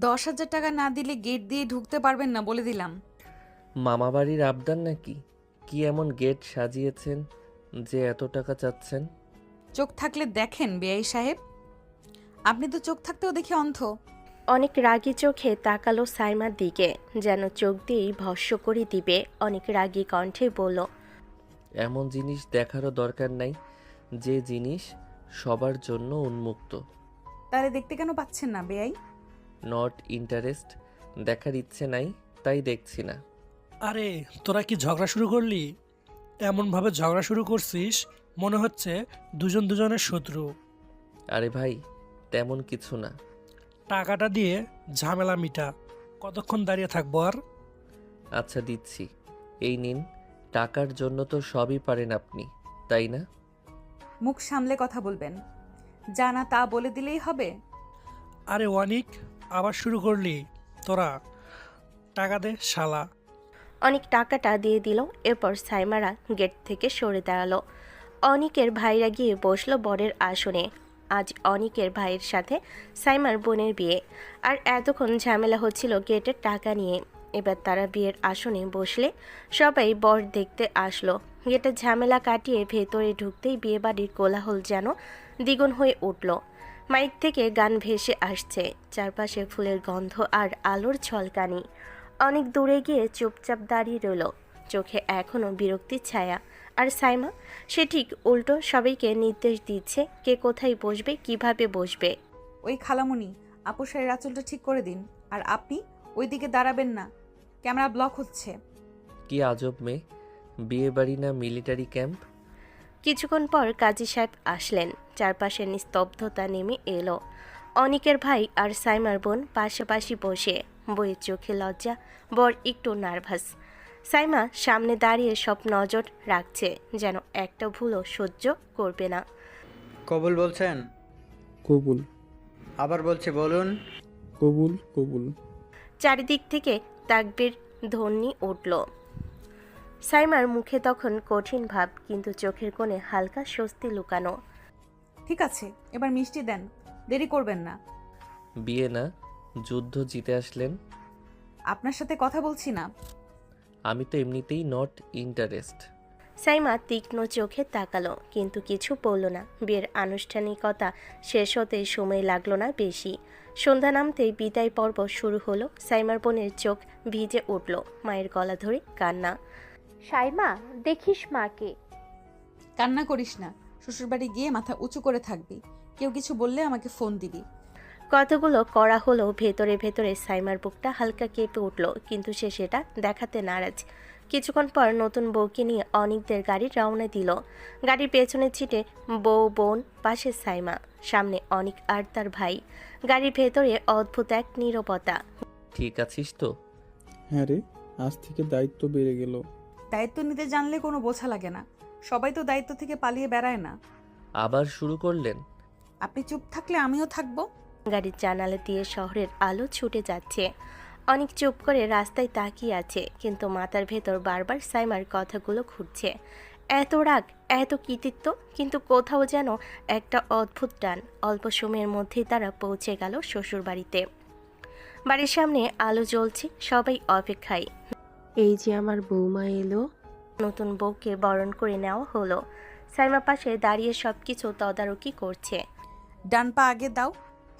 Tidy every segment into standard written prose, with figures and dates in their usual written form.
10,000 টাকা না দিলে গেট দিয়ে ঢুকতে পারবেন না বলে দিলাম। মামাবাড়ির আবদার নাকি? কি এমন গেট সাজিয়েছেন যে এত টাকা চাচ্ছেন? চোখ থাকলে দেখেন বেআই সাহেব, আপনি তো চোখ থাকতেও দেখি অন্ধ। অনেক রাগী চোখে তাকালো সাইমার দিকে, যেন চোখ দিয়েই ভস্ম করে দিবে। অনেক রাগী কণ্ঠে বলল, এমন জিনিস দেখারও দরকার নাই যে জিনিস সবার জন্য উন্মুক্ত। তাহলে দেখতে কেন পাচ্ছেন না বেআই? নট ইন্টারেস্ট, দেখার ইচ্ছে নাই তাই দেখছি না। আরে তোরা কি ঝগড়া শুরু করলি? এমনভাবে ঝগড়া শুরু করছিস মনে হচ্ছে দুজন দুজনের শত্রু। আরে ভাই, তেমন কিছু না। টাকাটা দিয়ে ঝামেলা মিটা। কতক্ষণ দাঁড়িয়ে থাকবো আর? আচ্ছা দিচ্ছি, এই নিন। টাকার জন্য তো সবই পারেন আপনি, তাই না? মুখ সামলে কথা বলবেন, যা না তা বলে দিলেই হবে। আরে অনিক, আবার শুরু করলি তোরা? টাকা দে শালা। অনেক টাকাটা দিয়ে দিল। এরপর সাইমারা গেট থেকে সরে দাঁড়ালো। অনিকের ভাইরা গিয়ে বসলো বরের আসনে। আজ অনিকের ভাইয়ের সাথে সাইমার বোনের বিয়ে, আর এতক্ষণ ঝামেলা হচ্ছিল গেটের টাকা নিয়ে। এবার তারা বিয়ের আসনে বসলে সবাই বর দেখতে আসলো। গেটের ঝামেলা কাটিয়ে ভেতরে ঢুকতেই বিয়েবাড়ির কোলাহল যেন দ্বিগুণ হয়ে উঠল। মাইক থেকে গান ভেসে আসছে, চারপাশে ফুলের গন্ধ আর আলোর ঝলকানি। অনেক দূরে গিয়ে চুপচাপ দাঁড়িয়ে রইল, চোখে এখনো বিরক্তির ছায়া। আর সাইমা, সে ঠিক উল্টো, সবাইকে নির্দেশ দিচ্ছে কে কোথায় বসবে, কিভাবে বসবে। ওই খালামুনি, আপু শাড়ির আঁচলটা ঠিক করে দিন। আর আপনি ওই দিকে দাঁড়াবেন না, ক্যামেরা ব্লক হচ্ছে। কি আজব মেয়ে, বিয়ে বাড়ি না মিলিটারি ক্যাম্প? কিছুক্ষণ পর কাজী সাহেব আসলেন। চারপাশে নিস্তব্ধতা নেমে এলো। অনিকের ভাই আর সাইমার বোন পাশাপাশি বসে, বইয়ের চোখে লজ্জা, বর একটু নার্ভাস। সাইমা সামনে দাঁড়িয়ে সব নজর রাখছে, যেন একটা ভুলও সহ্য করবে না। কবুল বলছেন? কবুল। আবার বলছে বলুন। কবুল কবুল। চারিদিক থেকে তাকবীর ধ্বনি উঠল। সাইমার মুখে তখন কঠিন ভাব, কিন্তু চোখের কোণে হালকা স্বস্তি লুকানো। ঠিক আছে, এবার মিষ্টি দেন, দেরি করবেন না। বিয়ে না, যুদ্ধ জিতে আসলেন। আপনার সাথে কথা বলছি না। আমি তো এমনিতেই নট ইন্টারেস্ট। সাইমা তীক্ষ্ণ চোখে তাকালো, কিন্তু কিছু বলল না। বিয়ের আনুষ্ঠানিকতা শেষ হতে সময় লাগলো না বেশি। সন্ধ্যা নামতেই বিদায় পর্ব শুরু হলো। সাইমার বোনের চোখ ভিজে উঠল, মায়ের গলা ধরে কান্না। সাইমা, দেখিস মাকে। কান্না করিস না, শ্বশুরবাড়ি গিয়ে মাথা উঁচু করে থাকবি। কেউ কিছু বললে আমাকে ফোন দিবি। কতগুলো করা হলো, ভেতরে ভেতরে সাইমার বুকটা হালকা কেঁপে উঠল, কিন্তু সে সেটা দেখাতে নারাজ। কিছুক্ষণ পর নতুন বউকে নিয়ে অনিকদের গাড়ি রওনা দিল। গাড়ির পেছনের সিটে বউ, বোন, পাশে সাইমা, সামনে অনিক আর তার ভাই। গাড়ির ভেতরে অদ্ভুত এক নীরবতা। ঠিক আছিস তো? হ্যাঁ রে, আজ থেকে দায়িত্ব বেড়ে গেল। দায়িত্ব নিতে জানলে কোনো বোঝা লাগে না। সবাই তো দায়িত্ব থেকে পালিয়ে বেড়ায় না। আবার শুরু করলেন? আপনি চুপ থাকলে আমিও থাকবো। গাড়ির জানালা দিয়ে শহরের আলো ছুটে যাচ্ছে। অনেক চুপ করে রাস্তায় তাকিয়ে আছে, কিন্তু মাথার ভেতর বারবার সাইমার কথাগুলো ঘুরছে। এত রাগ, এত কৃতিত্ব, কিন্তু কোথাও যেন একটা অদ্ভুত টান। অল্প সময়ের মধ্যেই তারা পৌঁছে গেল শ্বশুরবাড়িতে। বাড়ির সামনে আলো জ্বলছে, সবাই অপেক্ষায়। এই যে আমার বৌমা এলো। নতুন বউকে বরণ করে নেওয়া হলো। সাইমা পাশে দাঁড়িয়ে সবকিছু তদারকি করছে। ডান পা আগে দাও।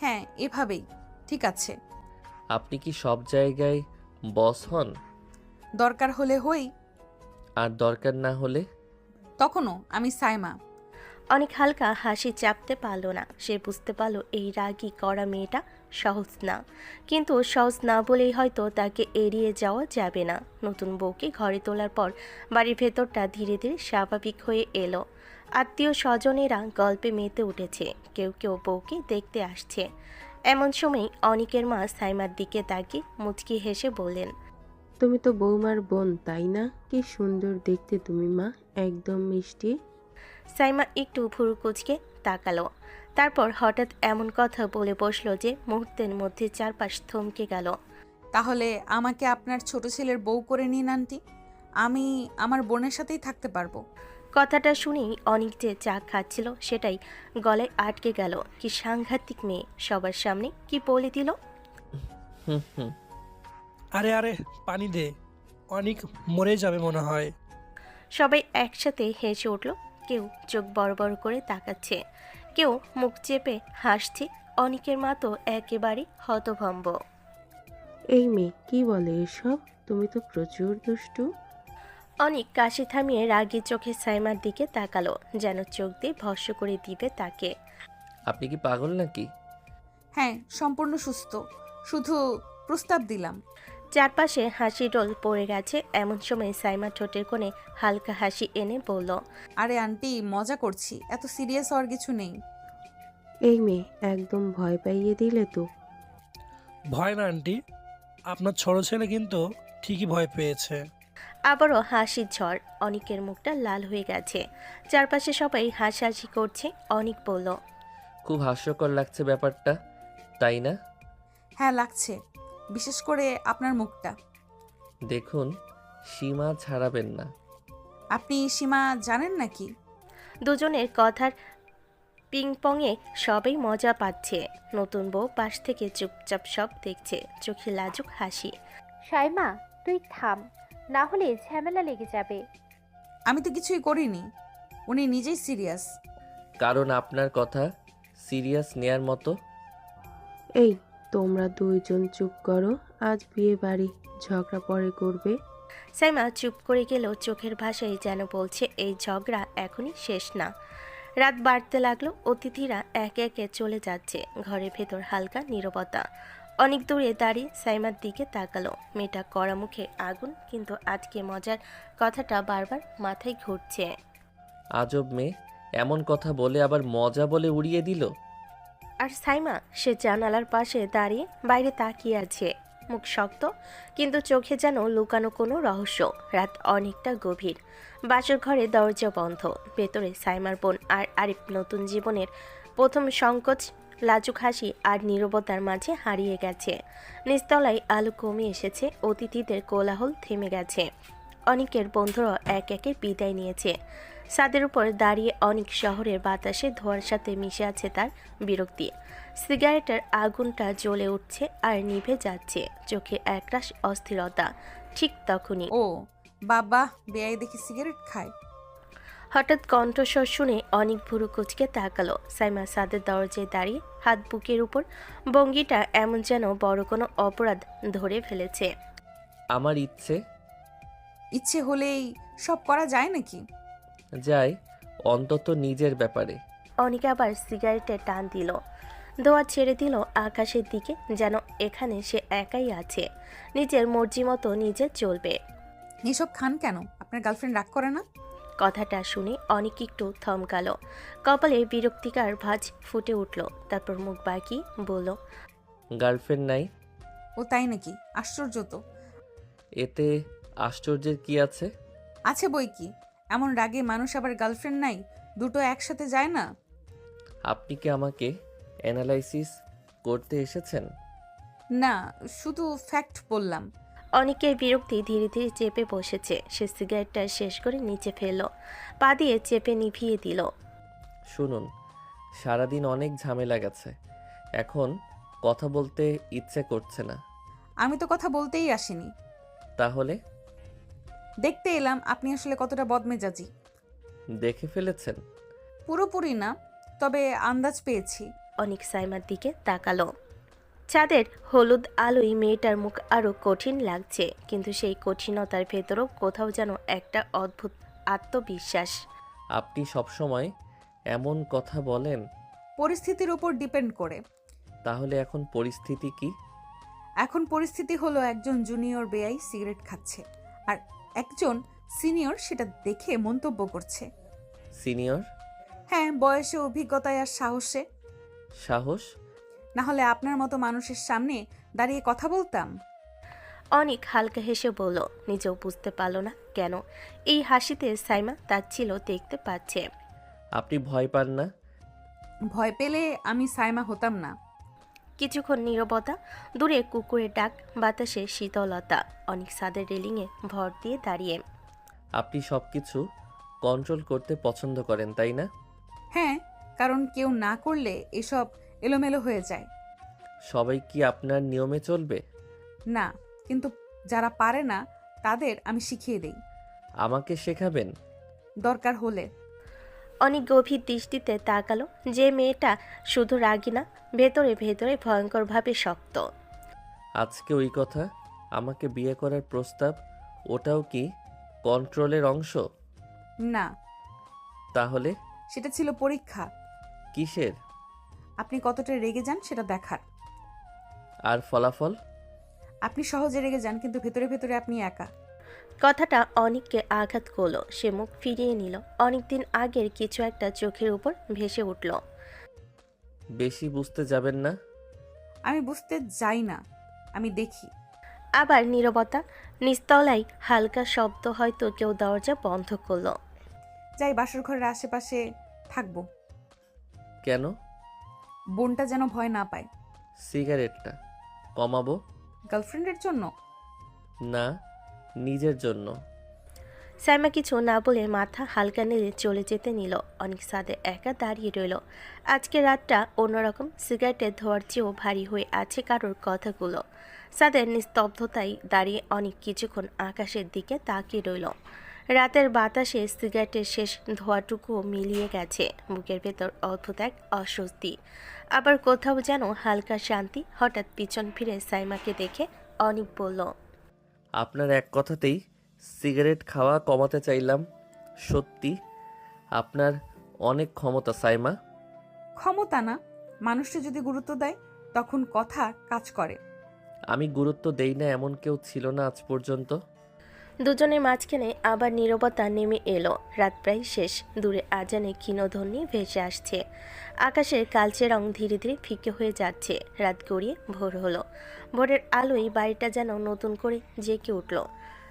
হ্যাঁ, এভাবেই ঠিক আছে। আপনি কি সব জায়গায় বস হন? দরকার হলে হই, আর দরকার না হলে? তখনও আমি সাইমা। অনেক হালকা হাসি চাপতে পারল না। সে বুঝতে পারল এই রাগী করা মেয়েটা সহজ না, কিন্তু সহজ না বলেই হয়তো তাকে এড়িয়ে যাওয়া যাবে না। নতুন বউকে ঘরে তোলার পর বাড়ির ভেতরটা ধীরে ধীরে স্বাভাবিক হয়ে এলো। আত্মীয় স্বজনেরা গল্পে মেতে উঠেছে, কেউ কেউ বউকে দেখতে আসছে। এমন সময় অনিকের মা সাইমার দিকে তাকিয়ে মুচকি হেসে বললেন, তুমি তো বৌমার বোন, তাই না? কি সুন্দর দেখতে তুমি মা, একদম মিষ্টি। সাইমা একটু ভুরু কুঁচকে তাকালো, তারপর হঠাৎ এমন কথা বলে বসলো যে মুহূর্তের মধ্যে চারপাশ থমকে গেল। তাহলে আমাকে আপনার ছোট ছেলের বউ করে নিন আন্টি। আমি আমার বোনের সাথেই থাকতে পারবো। কথাটা শুনেই অনেক যে চা খাচ্ছিল সেটাই গলায় আটকে গেল। কি সাংঘাতিক মেয়ে, সবার সামনে কি বলে দিল। হুম হুম। আরে আরে পানি দে, অনেক মরে যাবে মনে হয়। সবাই একসাথে হেসে উঠল। কেউ চোখ বড় বড় করে তাকাচ্ছে, কেউ মুখ চেপে হাসছে। অনিকের মা তো একেবারে হতভম্ব। এই মেয়ে কি বলে এসব? তুমি তো প্রচুর দুষ্টু। অনিক কাশি থামিয়ে রাগী চোখে সাইমার দিকে তাকালো, যেন চোখ দিয়ে ভস্য করে দিবে তাকে। আপনি কি পাগল নাকি? হ্যাঁ, সম্পূর্ণ সুস্থ, শুধু প্রস্তাব দিলাম। চারপাশে হাসি রোল পড়ে গেছে। এমন সময় সাইমা ঠোঁটের কোণে হালকা হাসি এনে বলল, আরে আন্টি, মজা করছি, এত সিরিয়াস হওয়ার কিছু নেই। এই মেয়ে একদম ভয় পাইয়ে দিলে তো। ভয় না আন্টি, আপনার ছোট ছেলে কিন্তু ঠিকই ভয় পেয়েছে। আবারও হাসির ঝড়। অনিকের মুখটা লাল হয়ে গেছে। চারপাশে সবাই হাসাহাসি করছে। অনিক বলল, খুব হাস্যকর লাগছে ব্যাপারটা, তাই না? হ্যাঁ লাগছে, বিশেষ করে আপনার মুখটা। দেখুন, সীমা ছাড়াবেন না। আপনি সীমা জানেন নাকি? দুজনের কথার পিংপংয়ে সবাই মজা পাচ্ছে। নতুন বউ পাশ থেকে চুপচাপ সব দেখছে, চোখে লাজুক হাসি। সাইমা, তুই থাম, না হলে ঝামেলা লেগে যাবে। আমি তো কিছুই করিনি, উনি নিজেই সিরিয়াস। কারণ আপনার কথা সিরিয়াস নেয়ার মতো। এই তোমরা দুইজন চুপ করো, আজ বিয়ে বাড়ি, ঝগড়া পরে করবে। সাইমা চুপ করে গেলেও চোখের ভাষায় যেন বলছে এই ঝগড়া এখনই শেষ না। রাত বাড়তে লাগলো। অতিথিরা একে একে চলে যাচ্ছে। ঘরের ভেতর হালকা নীরবতা। অনেক দূরে দাঁড়িয়ে সাইমার দিকে তাকালো। মেয়েটা কড়া মুখে আগুন, কিন্তু আজকে মজার কথাটা বারবার মাথায় ঘুরছে। আজব মেয়ে, এমন কথা বলে আবার মজা বলে উড়িয়ে দিল। আর সাইমা, সে জানালার পাশে দাঁড়িয়ে বাইরে তাকিয়ে আছে, মুখ শক্ত, কিন্তু চোখে যেন লুকানো কোনো রহস্য। রাত অনেকটা গভীর। বাসর ঘরে দরজা বন্ধ। ভেতরে সাইমার বোন আর আরিফ নতুন জীবনের প্রথম সংকোচ, লাজুক হাসি আর নীরবতার মাঝে হারিয়ে গেছে। নিচতলায় আলো কমে এসেছে। অতিথিদের কোলাহল থেমে গেছে। অনিকের বন্ধুরা এক একে বিদায় নিয়েছে। ছাদের উপর দাঁড়িয়ে অনেক শহরের বাতাসে ধোঁয়ার সাথে মিশে আছে তার বিরক্তি। সিগারেটের আগুনটা জ্বলে উঠছে আর নিভে যাচ্ছে। চোখে একরাশ অস্থিরতা। ঠিক তখনই ও বাবা, বেয়াই দেখি সিগারেট খায়। হঠাৎ কণ্ঠস্বর শুনে অনেক ভুরু কুচকে তাকালো। সাইমা ছাদের দরজায় দাঁড়িয়ে, হাত বুকের উপর, ভঙ্গিটা এমন যেন বড় কোনো অপরাধ ধরে ফেলেছে। আমার ইচ্ছে হলেই সব করা যায় নাকি? যায়, অন্তত নিজের ব্যাপারে। অনেকে আবার সিগারেটে টান দিল। ধোঁয়া ছেড়ে দিল আকাশের দিকে, যেন এখানে সে একাই আছে, নিজের মর্জি মতো নিজে চলবে। এসব খান কেন? আপনার গার্লফ্রেন্ড রাগ করে না? কথাটা শুনে অনেক একটু থমকালো। কপালে বিরক্তিকার ভাঁজ ফুটে উঠল। তারপর মুখ বাঁকিয়ে বলল, গার্লফ্রেন্ড নাই? ও তাই নাকি? আশ্চর্য তো। এতে আশ্চর্যের কি আছে? আছে বই কি, এমন রাগে মানুষ আবার গার্লফ্রেন্ড নাই, দুটো একসাথে যায় না। আপনি কি আমাকে অ্যানালাইসিস করতে এসেছেন? না, শুধু ফ্যাক্ট বললাম। অনেকের বিরক্তি ধীরে ধীরে চেপে বসেছে। সে সিগারেটটা শেষ করে নিচে ফেলল, পা দিয়ে চেপে নিভিয়ে দিল। শুনুন, সারাদিন অনেক ঝামেলা গেছে, এখন কথা বলতে ইচ্ছে করছে না। আমি তো কথা বলতেই আসিনি, তাহলে? দেখতে এলাম আপনি আসলে কতটা বদমেজাজি। দেখে ফেলেছেন? পুরোপুরি না, তবে আন্দাজ পেয়েছি। অনেক সাইমার দিকে তাকালো। চাঁদের হলুদ আলোয় মেয়েটার মুখ আরো কঠিন লাগছে, কিন্তু সেই কঠিনতার ভেতরও কোথাও যেন একটা অদ্ভুত আত্মবিশ্বাস। আপনি সবসময় এমন কথা বলেন। পরিস্থিতির উপর ডিপেন্ড করে। তাহলে এখন পরিস্থিতি কি? এখন পরিস্থিতি হলো একজন জুনিয়র বেয়াই সিগারেট খাচ্ছে, আর একজন সিনিয়র সেটা দেখে মন্তব্য করছে। সিনিয়র? হ্যাঁ, বয়সে, অভিজ্ঞতায় আর সাহসে। সাহস? না হলে আপনার মতো মানুষের সামনে দাঁড়িয়ে কথা বলতাম? অনেক হালকা হেসে বলল, নিজেও বুঝতে পারল না কেন এই হাসিতে সাইমা তার ছিল দেখতে পাচ্ছে। আপনি ভয় পান না? ভয় পেলে আমি সাইমা হতাম না। কিছুক্ষণ নীরবতা। দূরে কুকুরের ডাক, বাতাসে শীতলতা। অনেক ছাদের রেলিংয়ে ভর দিয়ে দাঁড়িয়ে। আপনি সব কিছু কন্ট্রোল করতে পছন্দ করেন, তাই না? হ্যাঁ, কারণ কেউ না করলে এসব এলোমেলো হয়ে যায়। সবাই কি আপনার নিয়মে চলবে? না, কিন্তু যারা পারে না তাদের আমি শিখিয়ে দেই, আমাকে শেখাবেন? দরকার হলে। অনেক গভীর দৃষ্টিতে তাকালো। যে মেয়েটা শুধু রাগী না, ভেতরে ভেতরে ভয়ঙ্করভাবে শক্ত। আজকে ওই কথা, আমাকে বিয়ে করার প্রস্তাব, ওটাও কি কন্ট্রোলের অংশ? না, তাহলে সেটা ছিল পরীক্ষা। কিসের? আপনি কতটা রেগে যান সেটা দেখার। আর ফলাফল? আপনি সহজে রেগে যান, কিন্তু ভেতরে ভেতরে আপনি একা। কথাটা অনিককে আঘাত করলো। সে মুখ ফিরিয়ে নিল। অনেকদিন আগের কিছু একটা চোখের উপর ভেসে উঠল। বেশি বুঝতে যাবেন না। আমি বুঝতে যাই না, আমি দেখি। আবার নীরবতা। নিস্তলায় হালকা শব্দ, হয়তো কেউ দরজা বন্ধ করলো। যাই বাসর ঘরের আশেপাশে থাকবো, কেন? বোনটা যেন ভয় না পায়। সিগারেটটা কমাবো? গার্লফ্রেন্ডের জন্য? না, নিজের জন্য। সাইমা কিছু না বলে মাথা হালকা নেড়ে চলে যেতে নিল। অনেক সাদে একা দাঁড়িয়ে রইল। আজকে রাতটা অন্যরকম। সিগারেটের ধোয়ার চেয়েও ভারী হয়ে আছে কারোর কথাগুলো। সাদের নিস্তব্ধতায় দাঁড়িয়ে অনেক কিছুক্ষণ আকাশের দিকে তাকিয়ে রইল। রাতের বাতাসে সিগারেটের শেষ ধোঁয়াটুকুও মিলিয়ে গেছে। বুকের ভেতর অদ্ভুত এক অস্বস্তি, আবার কোথাও যেন হালকা শান্তি। হঠাৎ পিছন ফিরে সাইমাকে দেখে অনিক বলল, আপনার এক কথাতেই সিগারেট খাওয়া কমাতে চাইলাম। সত্যি আপনার অনেক ক্ষমতা সাইমা। ক্ষমতা না, মানুষটা যদি গুরুত্ব দেয় তখন কথা কাজ করে। আমি গুরুত্ব দেই না এমন কেউ ছিল না আজ পর্যন্ত। দুজনের মাঝখানে আবার নীরবতা নেমে এলো। রাত প্রায় শেষ। দূরে আজানে ক্ষীণধ্বনি ভেসে আসছে। আকাশের কালচে রং ধীরে ধীরে ফিকে হয়ে যাচ্ছে। রাত গড়িয়ে ভোর হলো। ভোরের আলোয় বাড়িটা যেন নতুন করে জেগে উঠল।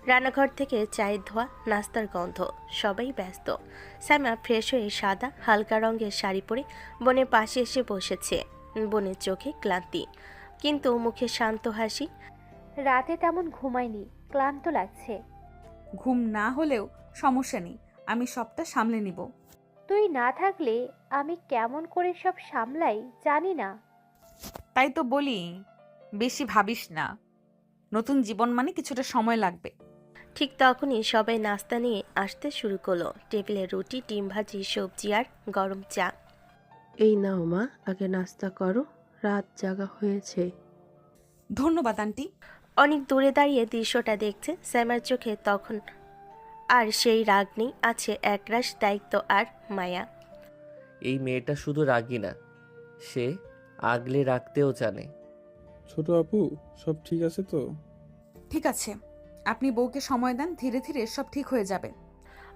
রান্নাঘর থেকে চায়ের ধোয়া, নাস্তার গন্ধ, সবাই ব্যস্ত। সাইমা ফ্রেশ হয়ে সাদা হালকা রঙের শাড়ি পরে বোনের পাশে এসে বসেছে। বোনের চোখে ক্লান্তি, কিন্তু মুখে শান্ত হাসি। রাতে তেমন ঘুমাইনি, ক্লান্ত লাগছে। ঘুম না হলেও সমস্যা নেই, আমি সবটা সামলে নিব। তুই না থাকলে আমি কেমন করে সব সামলাই জানি না। তাই তো বলি, বেশি ভাবিস না। নতুন জীবন মানে কিছুটা সময় লাগবে। ঠিক তখনই সবাই নাস্তা নিয়ে আসতে শুরু করলো। টেবিলে রুটি, ডিম ভাজি, সবজি আর গরম চা। এই নাও মা, আগে নাস্তা করো, রাত জাগা হয়েছে। ধন্যবাদ আন্টি। অনেক দূরে দাঁড়িয়ে দৃশ্যটা দেখছে। স্যামার চোখে তখন আর সেই রাগ নেই, আছে একরাশ দায়িত্ব আর মায়া। এই মেয়েটা শুধু রাগী না, সে আগলে রাখতেও জানে। ছোট আপু, সব ঠিক আছে তো? ঠিক আছে, আপনি বউকে সময় দেন, ধীরে ধীরে সব ঠিক হয়ে যাবে।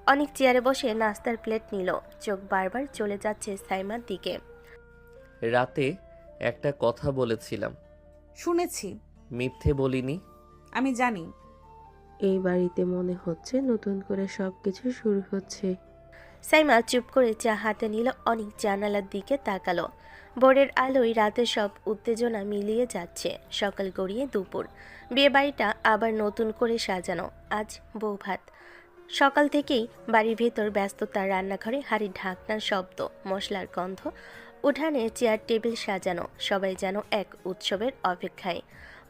অনেক চেয়ারে বসে নাস্তার প্লেট নিল। চোখ বারবার চলে যাচ্ছে সাইমার দিকে। রাতে একটা কথা বলেছিলাম, শুনেছি। মিথ্যে বলিনি। আমি জানি। এই বাড়িতে মনে হচ্ছে নতুন করে সবকিছু শুরু হচ্ছে। সাইমা চুপ করে চা হাতে নিল। অনেক জানালার দিকে তাকালো। ভোরের আলোয় রাতের সব উত্তেজনা মিলিয়ে যাচ্ছে। সকাল গড়িয়ে দুপুর। বিয়ে বাড়িটা আবার নতুন করে সাজানো। আজ বৌভাত। সকাল থেকেই বাড়ির ভেতর ব্যস্ততা। রান্নাঘরে হাঁড়ির ঢাকনার শব্দ, মশলার গন্ধ, উঠানে চেয়ার টেবিল সাজানো। সবাই যেন এক উৎসবের অপেক্ষায়।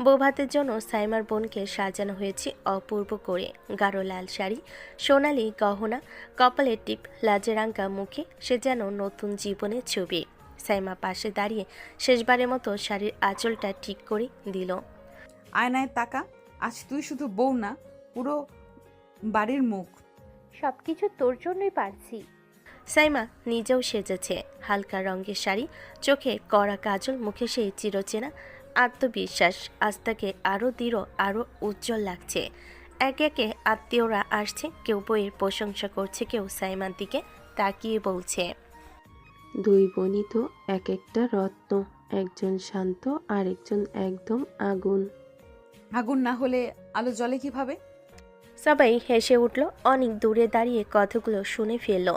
বৌভাতের জন্য সাইমার বোনকে সাজানো হয়েছে অপূর্ব করে। গাঢ় লাল শাড়ি, সোনালি গহনা, কপালের টিপ, লাজের আঙ্কা মুখে, সে যেন নতুন জীবনের ছবি। সাইমা পাশে দাঁড়িয়ে শেষবারের মতো শাড়ির আঁচলটা ঠিক করে দিল। আয়নায় তাকা, আজ তুই শুধু বউ না, পুরো বাড়ির মুখ। সবকিছু তোর জন্যই পারছি। সাইমা নিজেও সেজেছে। হালকা রঙের শাড়ি, চোখে কড়া কাজল, মুখে সেই চিরচেনা আত্মবিশ্বাস। আজ তাকে আরও দৃঢ়, আরও উজ্জ্বল লাগছে। একে একে আত্মীয়রা আসছে। কেউ বইয়ের প্রশংসা করছে, কেউ সাইমার দিকে তাকিয়ে বলছে, দুই বোনই তো এক একটা রত্ন, একজন শান্ত আর একজন একদম আগুন। আগুন না হলে আলো জ্বলে কিভাবে? সবাই হেসে উঠল। অনেক দূরে দাঁড়িয়ে কথাগুলো শুনে ফেলল।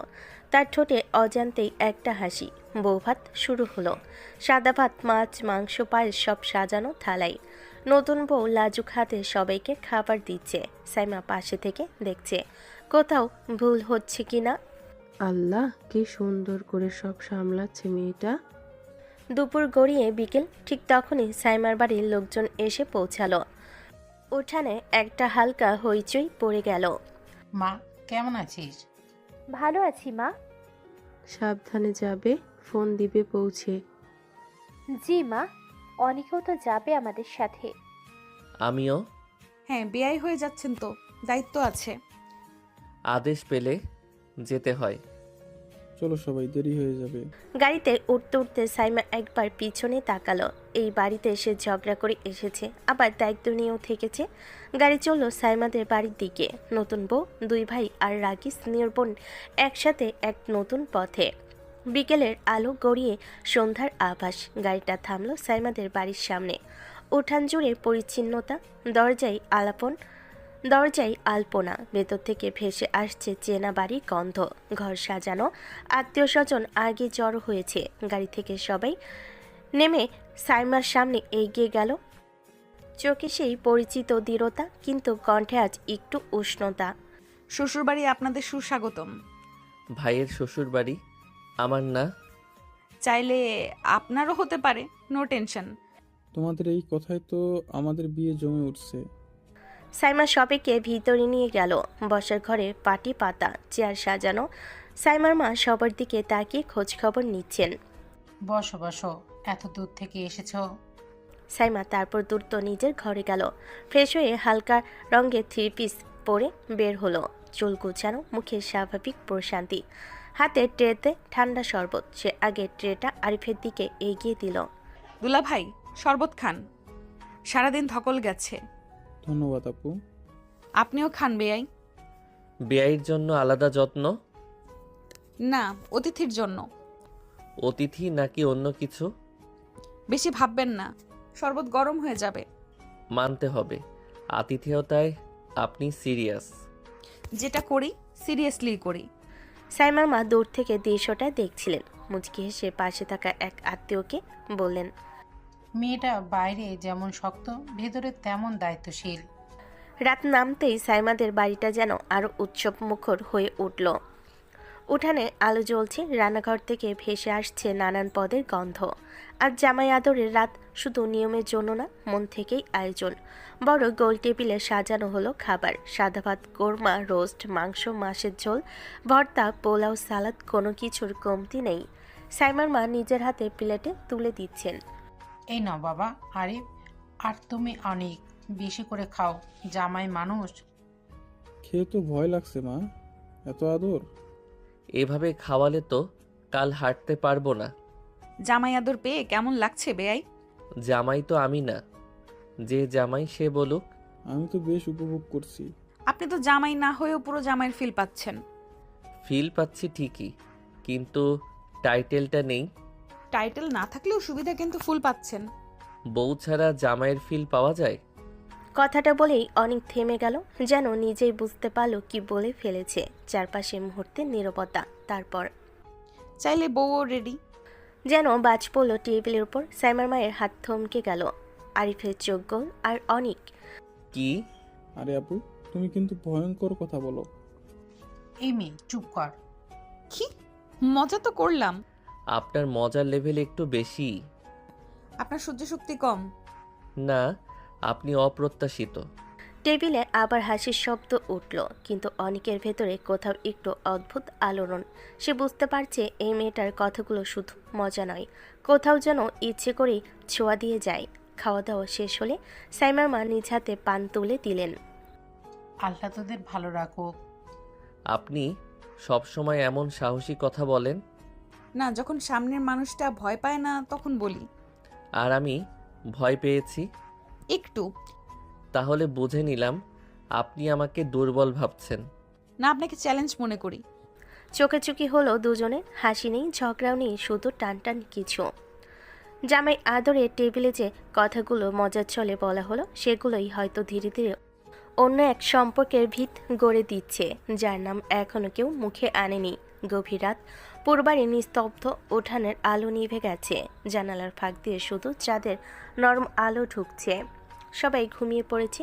তার ঠোঁটে অজান্তেই একটা হাসি। বৌভাত শুরু হলো। সাদা ভাত, মাছ, মাংস, পায়েস সব সাজানো থালায়। নতুন বউ লাজুক হাতে সবাইকে খাবার দিচ্ছে। সাইমা পাশে থেকে দেখছে কোথাও ভুল হচ্ছে কিনা। আল্লাহ, কি সুন্দর করে সব সামলাচ্ছে মেয়েটা। দুপুর গড়িয়ে বিকেল। ঠিক তখনই সাইমার বাড়ির লোকজন এসে পৌঁছালো। উঠানে একটা হালকা হইচই পড়ে গেল। মা কেমন আছিস? ভালো আছি মা। সাবধানে যাবে, ফোন দিবে পৌঁছে। জি মা, অনেকেও তো যাবে আমাদের সাথে। আমিও। হ্যাঁ, বেআই হয়ে যাচ্ছেন তো, দায়িত্ব আছে। আদেশ পেলে যেতে হয়। চলো সবাই, দেরি হয়ে যাবে। গাড়িতে উঠতে উঠতে সাইমা একবার পিছনে তাকালো। এই বাড়িতে এসে ঝগড়া করে এসেছে, আবার দায়িত্ব নিয়েও থেকেছে। গাড়ি চলল সাইমাদের বাড়ির দিকে। নতুন বউ, দুই ভাই আর রাগী সিনিয়র বোন একসাথে এক নতুন পথে। বিকেলের আলো গড়িয়ে সন্ধ্যার আভাস। গাড়িটা থামলো সাইমাদের বাড়ির সামনে। উঠান জুড়ে পরিচ্ছন্নতা, দরজায় আলপনা, ভেতর থেকে ভেসে আসছে চেনা বাড়ির গন্ধ। ঘর সাজানো, আত্মীয় স্বজন আগে জড়ো হয়েছে। গাড়ি থেকে সবাই নেমে সাইমার সামনে এগিয়ে গেল। চোখে সেই পরিচিত দৃঢ়তা, কিন্তু কণ্ঠে আজ একটু উষ্ণতা। শ্বশুরবাড়ি আপনাদের সুস্বাগতম। ভাইয়ের শ্বশুর বাড়ি, আমার না। চাইলে আপনারও হতে পারে, নো টেনশন। তোমাদের এই কথায় তো আমাদের বিয়ে জমে উঠছে। সাইমা সবাইকে ভিতরে নিয়ে গেল। বসার ঘরে পাটি পাতা, চেয়ার সাজানো। সাইমার মা সবার দিকে তাকিয়ে খোঁজ খবর নিচ্ছেন। বসো বসো, এত দূর থেকে এসেছো? সাইমা তারপর দ্রুত নিজের ঘরে গেল। ফ্রেশ হয়ে হালকা রঙের থ্রি পিস পরে বের হলো। চুল গুছানো, মুখে স্বাভাবিক প্রশান্তি, হাতে ট্রেতে ঠান্ডা শরবত। সে আগে ট্রেটা আরিফের দিকে এগিয়ে দিল। দুলা ভাই, শরবত খান, সারাদিন ধকল গেছে। ধন্যবাদ আপু। আপনিও খান বেআই। বেয়াইয়ের জন্য আলাদা যত্ন? না, অতিথির জন্য। অতিথি নাকি অন্য কিছু? বেশি ভাববেন না, শরবত গরম হয়ে যাবে। মানতে হবে, আতিথেয়তায় আপনি সিরিয়াস। যেটা করি সিরিয়াসলি করি। সাইমার মা দূর থেকে দৃশ্যটা দেখছিলেন। মুচকি হেসে পাশে থাকা এক আত্মীয়কে বললেন, মেয়েটা বাইরে যেমন শক্ত, ভেতরে তেমন দায়িত্বশীল। রাত নামতেই সাইমাদের বাড়িটা যেন আরো উৎসব মুখর হয়ে উঠল। উঠানে আলো জ্বলছে, রান্নাঘর থেকে ভেসে আসছে নানান পদের গন্ধ। আজ জামাই আদরের রাত শুধু নিয়মের জন্য না, মন থেকেই আয়োজন। বড় গোল টেবিলে সাজানো হলো খাবার। সাদা ভাত, কোরমা, রোস্ট, মাংস, মাছের ঝোল, ভর্তা, পোলাও, সালাদ, কোনো কিছুর কমতি নেই। সাইমার মা নিজের হাতে প্লেটে তুলে দিচ্ছেন। এই নাও বাবা, আরিফ আর তুমি অনেক বেশি করে খাও, জামাই মানুষ। খেয়ে তো ভয় লাগছে মা, এত আদর। এভাবে খাওয়ালে তো কাল হাঁটতে পারবো না। জামাই আদর পেয়ে কেমন লাগছে বেআই? জামাই তো আমি না, যে জামাই সে বলুক। আমি তো বেশ উপভোগ করছি। আপনি তো জামাই না হয়েও পুরো জামাইয়ের ফিল পাচ্ছেন। ফিল পাচ্ছি ঠিকই, কিন্তু টাইটেলটা নেই। টাইটেল না থাকলেও সুবিধা কিন্তু ফুল পাচ্ছেন। বউ ছাড়া জামাইয়ের ফিল পাওয়া যায়? কথাটা বলেই অনেক থেমে গেল, যেন নিজেই বুঝতে পারল কি বলে ফেলেছে। চারপাশে মুহূর্তে নীরবতা। তারপর চাইলে বউও রেডি। যেন বাজ পড়ল টেবিলের উপর। সাইমার মায়ের হাত থমকে গেল। আরিফের চোখ গোল আর অনিক। কি? আরে আপু, তুমি কিন্তু ভয়ঙ্কর কথা বলো। এই মেয়ে চুপ কর। কি মজা তো করলাম। আপনার মজার লেভেল একটু বেশি। আপনার সহ্য শক্তি কম। না, আপনি অপ্রত্যাশিত। টেবিলে আবার হাসির শব্দ উঠল, কিন্তু অনিকের ভেতরে কোথাও একটু অদ্ভুত আলোড়ন। সে বুঝতে পারছে এই মেয়েটার কথাগুলো শুধু মজা নয়, কোথাও যেন ইচ্ছে করেই ছোঁয়া দিয়ে যায়। খাওয়া দাওয়া শেষ হলে সাইমার মা নিজ হাতে পান তুলে দিলেন। আল্লাহ তোদের ভালো রাখুক। আপনি সবসময় এমন সাহসী কথা বলেন। না, যখন সামনের মানুষটা ভয় পায় না তখন বলি। আর আমি ভয় পেয়েছি একটু। তাহলে বুঝে নিলাম আপনি আমাকে দুর্বল ভাবছেন। না, আপনাকে চ্যালেঞ্জ মনে করি। চোখাচোখি হলো দুজনে। হাসি নেই, ঝগড়াও নেই, শুধু টানটান কিছু। জামাই আদরে টেবিলে যে কথাগুলো মজার ছলে বলা হলো, সেগুলোই হয়তো ধীরে ধীরে অন্য এক সম্পর্কের ভিত গড়ে দিচ্ছে, যার নাম এখনো কেউ মুখে আনেনি। গভীর রাত, পুরবাড়ি নিস্তব্ধ। উঠানের আলো নিভে গেছে। জানালার ফাঁক দিয়ে শুধু চাঁদের নরম আলো ঢুকছে। সবাই ঘুমিয়ে পড়েছে।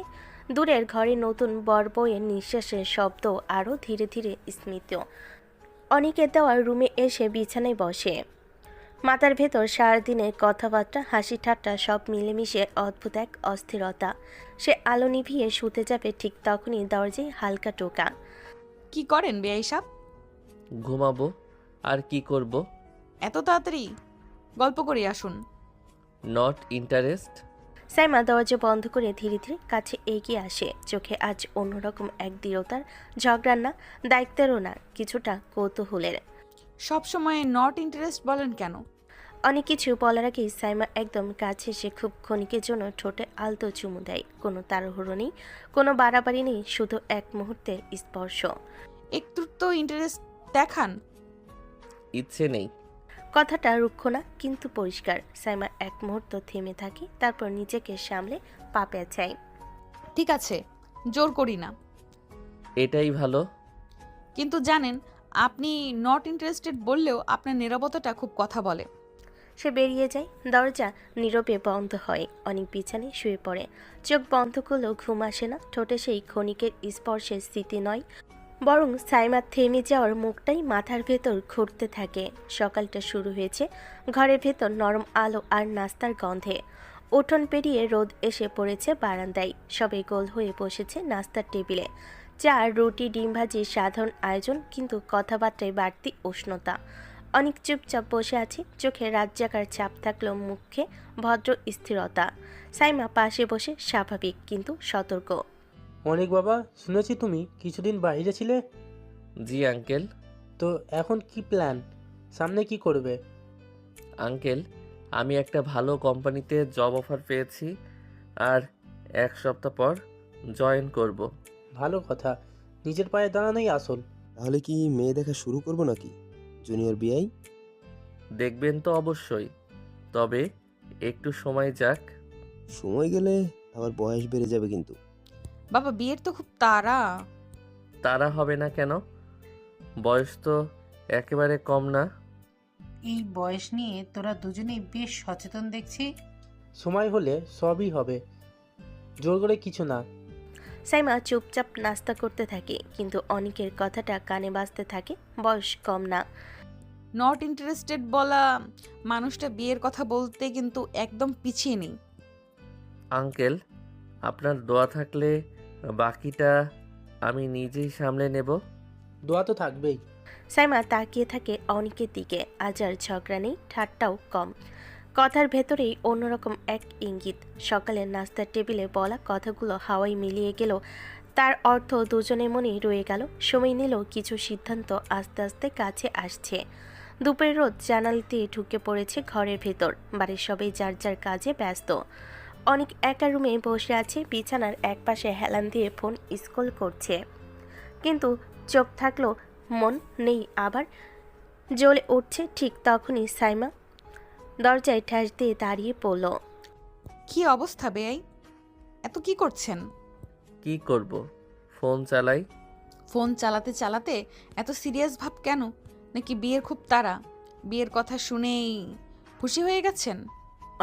দূরের ঘরে নতুন বর বউয়ের নিঃশ্বাসের শব্দ আরও ধীরে ধীরে স্মিত। অনেকের দেওয়ার রুমে এসে বিছানায় বসে। মাথার ভেতর সারাদিনের কথাবার্তা হাসি ঠাট্টা সব মিলেমিশে অদ্ভুত এক অস্থিরতা। সে আলো নিভিয়ে শুতে যাবে ঠিক তখনই দরজায় হালকা টোকা। কি করেন বেআই সাহেব? ঘুমাবো। আর কি করব? এত তাড়াতাড়ি? গল্প করে আসুন। Not interest. সাইমা দরজা বন্ধ করে ধীরে ধীরে কাছে এগিয়ে আসে। চোখে আজ অন্যরকম এক দৃঢ়তার, ঝগড়ার না, দায়িত্বেরও না, কিছুটা কৌতূহলের। সব সময় নট ইন্টারেস্ট বলেন কেন? অনেক কিছু বলার আগেই সাইমা একদম কাছে এসে খুব ক্ষণিকের জন্য ঠোঁটে আলতো চুমু দেয়। কোনো তাড়াহুড়ো নেই, কোনো বাড়াবাড়ি নেই, শুধু এক মুহূর্তের স্পর্শ। একটু তো ইন্টারেস্ট দেখান। ইচ্ছে নেই। কথাটা রুক্ষ না কিন্তু পরিষ্কার। সাইমা এক মুহূর্ত থেমে থাকে, তারপর নিজেকে সামলে পা পেঁচায়। ঠিক আছে, জোর করি না। এটাই ভালো। কিন্তু জানেন, আপনি নট ইন্টারেস্টেড বললেও আপনার নীরবতাটা খুব কথা বলে। সে বেরিয়ে যায়। দরজা নীরবে বন্ধ হয়। অনেক বিছানায় শুয়ে পড়ে। চোখ বন্ধ করলেও ঘুম আসে না। ঠোঁটে সেই ক্ষণিকের স্পর্শের স্মৃতি নয়, বরং সাইমার থেমে যাওয়ার মুখটাই মাথার ভেতর ঘুরতে থাকে। সকালটা শুরু হয়েছে ঘরের ভেতর নরম আলো আর নাস্তার গন্ধে। উঠোন পেরিয়ে রোদ এসে পড়েছে বারান্দায়। সবে গোল হয়ে বসেছে নাস্তার টেবিলে। চা, রুটি, ডিম ভাজির সাধারণ আয়োজন, কিন্তু কথাবার্তায় বাড়তি উষ্ণতা। অনেক চুপচাপ বসে আছে, চোখে রাত জাগার ছাপ থাকলেও মুখে ভদ্র স্থিরতা। সাইমা পাশে বসে স্বাভাবিক কিন্তু সতর্ক। অনেক বাবা, শুনেছি তুমি কিছুদিন বাইরে ছিলে। জি আঙ্কেল। তো এখন কি প্ল্যান? সামনে কি করবে? আঙ্কেল, আমি একটা ভালো কোম্পানিতে জব অফার পেয়েছি, আর 1 সপ্তাহ পর জয়েন করব। ভালো কথা, নিজের পায়ে দাঁড়ানোই আসল। তাহলে কি মেয়ে দেখা শুরু করবো নাকি? জুনিয়র বিআই দেখবেন তো অবশ্যই, তবে একটু সময় যাক। সময় গেলে আবার বয়স বেড়ে যাবে কিন্তু। বাবা, বিয়ের তো খুব তাড়া। তারা হবে না কেন? বয়স তো একেবারে কম না। এই বয়স নিয়ে তোরা দুজনেই বেশ সচেতন দেখছি। সময় হলে সবই হবে, জোর করে কিছু না। সাইমা চুপচাপ নাস্তা করতে থাকে, কিন্তু অনেকের কথাটা কানে বাজতে থাকে। বয়স কম না। নট ইন্টারেস্টেড বলা মানুষটা বিয়ের কথা বলতে কিন্তু একদম পিছিয়ে নেই। আঙ্কেল, আপনার দোয়া থাকলে বাকিটা আমি নিজেই সামলে নেব। দোয়া তো থাকবেই। সাইমা তাকিয়ে থাকে অনেকের দিকে। আজ আর ঝগড়া নেই, ঠাট্টাও কম। কথার ভেতরেই অন্যরকম এক ইঙ্গিত। সকালের নাস্তার টেবিলে বলা কথাগুলো হাওয়ায় মিলিয়ে গেল, তার অর্থ দুজনের মনেই রয়ে গেল। সময় নিল, কিছু সিদ্ধান্ত আস্তে আস্তে কাছে আসছে। দুপুরের রোদ জানালা দিয়ে ঢুকে পড়েছে ঘরের ভেতর। বাড়ির সবাই যার যার কাজে ব্যস্ত। অনেক একা রুমে বসে আছে, বিছানার একপাশে হেলান দিয়ে ফোন স্ক্রল করছে। কিন্তু চোখ থাকলো, মন নেই। আবার জ্বলে উঠছে। ঠিক তখনই সাইমা দরজায় ঠ্যাস দিয়ে দাঁড়িয়ে পড়ল। কি অবস্থা বেআই? এত কি করছেন? কি করব, ফোন চালাই। ফোন চালাতে চালাতে এত সিরিয়াস ভাব কেন? নাকি বিয়ের খুব তাড়া? বিয়ের কথা শুনেই খুশি হয়ে গেছেন?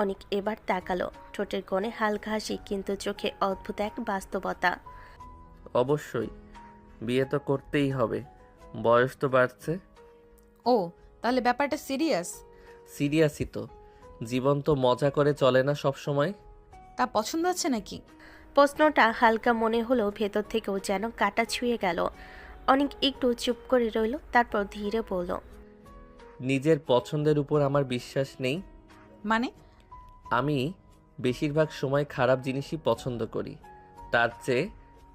অনেক এবার তাকালো। ঠোঁটের কোণে হালকা হাসি, কিন্তু চোখে অদ্ভুত এক বাস্তবতা। অবশ্যই, বিয়ে তো করতেই হবে, বয়স তো বাড়ছে। ও, তাহলে ব্যাপারটা সিরিয়াস? সিরিয়াসই তো, জীবন তো মজা করে চলে না সব সময়। তা পছন্দ আছে নাকি? প্রশ্নটা হালকা মনে হলো, ভেতর থেকেও যেন কাটা ছুঁয়ে গেল। অনেক একটু চুপ করে রইল, তারপর ধীরে বলল, নিজের পছন্দের উপর আমার বিশ্বাস নেই। মানে? আমি বেশিরভাগ সময় খারাপ জিনিসই পছন্দ করি, তার চেয়ে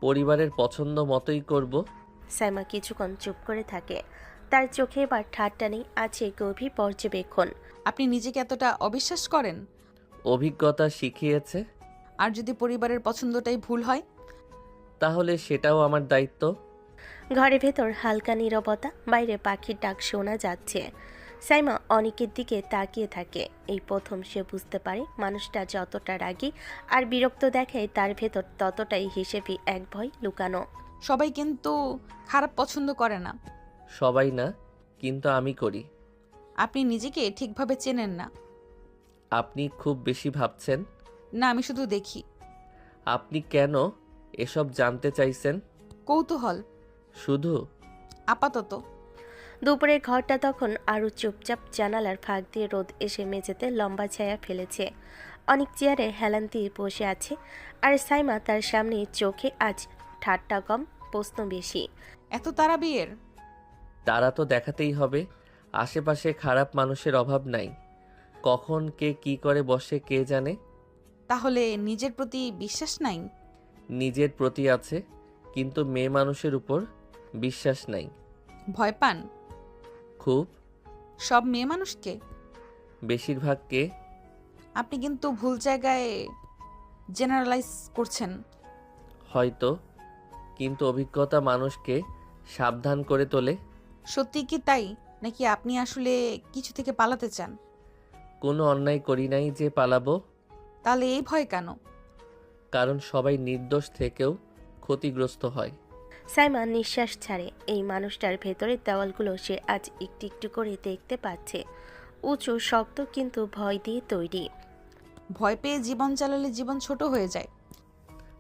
পরিবারের পছন্দ মতোই করব। সাইমা কিছুক্ষণ চুপ করে থাকে। তার চোখে এবার ঠাট্টা নেই, আছে গভীর পর্যবেক্ষণ। আপনি নিজেকে এতটা অবিশ্বাস করেন? অভিজ্ঞতা শিখিয়েছে। আর যদি পরিবারের পছন্দটাই ভুল হয়? তাহলে সেটাও আমার দায়িত্ব। ঘরের ভেতর হালকা নীরবতা, বাইরে পাখির ডাক শোনা যাচ্ছে। সাইমা অনেকের দিকে তাকিয়ে থাকে। এই প্রথম সে বুঝতে পারে, মানুষটা যতটা রাগী আর বিরক্ত দেখায়, তার ভেতর ততটাই হিসেবে এক ভয় লুকানো। সবাই কিন্তু খারাপ পছন্দ করে না। সবাই না, কিন্তু আমি করি। আপনি নিজেকে ঠিকভাবে চেনেন না। আপনি খুব বেশি ভাবছেন। না, আমি শুধু দেখি। আপনি কেন এসব জানতে চাইছেন? কৌতূহল। শুধু? আপাতত। দুপুরের ঘরটা তখন আরও চুপচাপ, জানালার ফাঁক দিয়ে রোদ এসে মেঝেতে লম্বা ছায়া ফেলেছে। অনেক চেয়ারে হেলান দিয়ে বসে আছে, আর সাইমা তার সামনে, চোখে আজ ঠাট্টা কম, প্রশ্ন বেশি। এত তারা বিয়ের? তারা তো দেখাতেই হবে। আশেপাশে খারাপ মানুষের অভাব নাই। কখন কে কি করে বসে কে জানে। তাহলে নিজের প্রতি বিশ্বাস নাই? নিজের প্রতি আছে, কিন্তু মেয়ে মানুষের উপর বিশ্বাস নাই। ভয় পান খুব। সব মেয়ে মানুষকে? বেশিরভাগকে। আপনি কিন্তু ভুল জায়গায় জেনারেলাইজ করছেন। হয়তো, কিন্তু অভিজ্ঞতা মানুষকে সাবধান করে তোলে। সত্যি কি তাই, নাকি আপনি আসলে কিছু থেকে পালাতে চান? কোনো অন্যায় করি নাই যে পালাবো। তাহলে এই ভয় কেন? কারণ সবাই নির্দোষ থেকেও ক্ষতিগ্রস্ত হয়। সাইমা নিঃশ্বাস ছাড়ে। এই মানুষটার ভেতরের দেওয়ালগুলো সে আজ একটু একটু করে দেখতে পাচ্ছে। উঁচু, শক্ত, কিন্তু ভয় দিয়ে তৈরি। ভয় পেয়ে জীবন চালালে জীবন ছোট হয়ে যায়।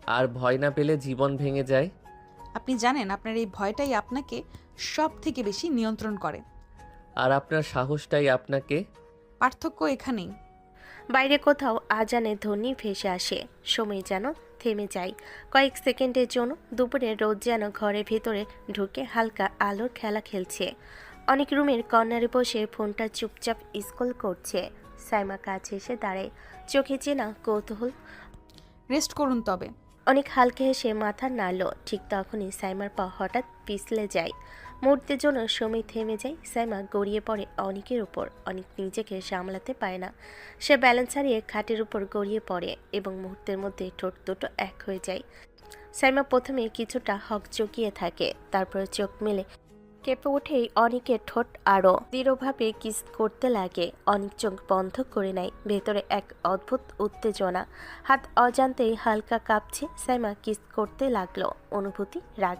আর ভয় না পেলে জীবন ভেঙে যায়। আপনি জানেন আপনার এই ভয়টাই আপনাকে সব থেকে বেশি নিয়ন্ত্রণ করে। আর আপনার সাহসটাই আপনাকে। পার্থক্য এখানেই। বাইরে কোথাও আজানের ধ্বনি ভেসে আসে। সময় যেন থেমে যায় কয়েক সেকেন্ডের জন্য। দুপুরের রোদ যেন ঘরের ভেতরে ঢুকে হালকা আলোর খেলা খেলছে। অনেক রুমের কর্নারে বসে ফোনটা চুপচাপ স্ক্রল করছে। সাইমা কাছে এসে দাঁড়ায়, চোখে চেনা কৌতূহল। রেস্ট করুন তবে। অনেক হালকা হেসে মাথা নাড়ল। ঠিক তখনই সাইমার পা হঠাৎ পিছলে যায়। মুহূর্তের জন্য সময় থেমে যায়। সাইমা গড়িয়ে পড়ে অনেকের উপর। অনেক নিজেকে সামলাতে পারে না। সে ব্যালেন্স হারিয়ে খাটের উপর গড়িয়ে পড়ে এবং মুহূর্তের মধ্যে ঠোঁট দুটো এক হয়ে যায়। সাইমা প্রথমে কিছুটা হকচকিয়ে থাকে, তারপরে চোখ মেলে কেঁপে উঠেই অনেকের ঠোঁট আরও দৃঢ়ভাবে কিস করতে লাগে। অনেক চোখ বন্ধ করে নেয়। ভেতরে এক অদ্ভুত উত্তেজনা। হাত অজান্তেই হালকা কাঁপছে। সাইমা কিস করতে লাগলো। অনুভূতি, রাগ,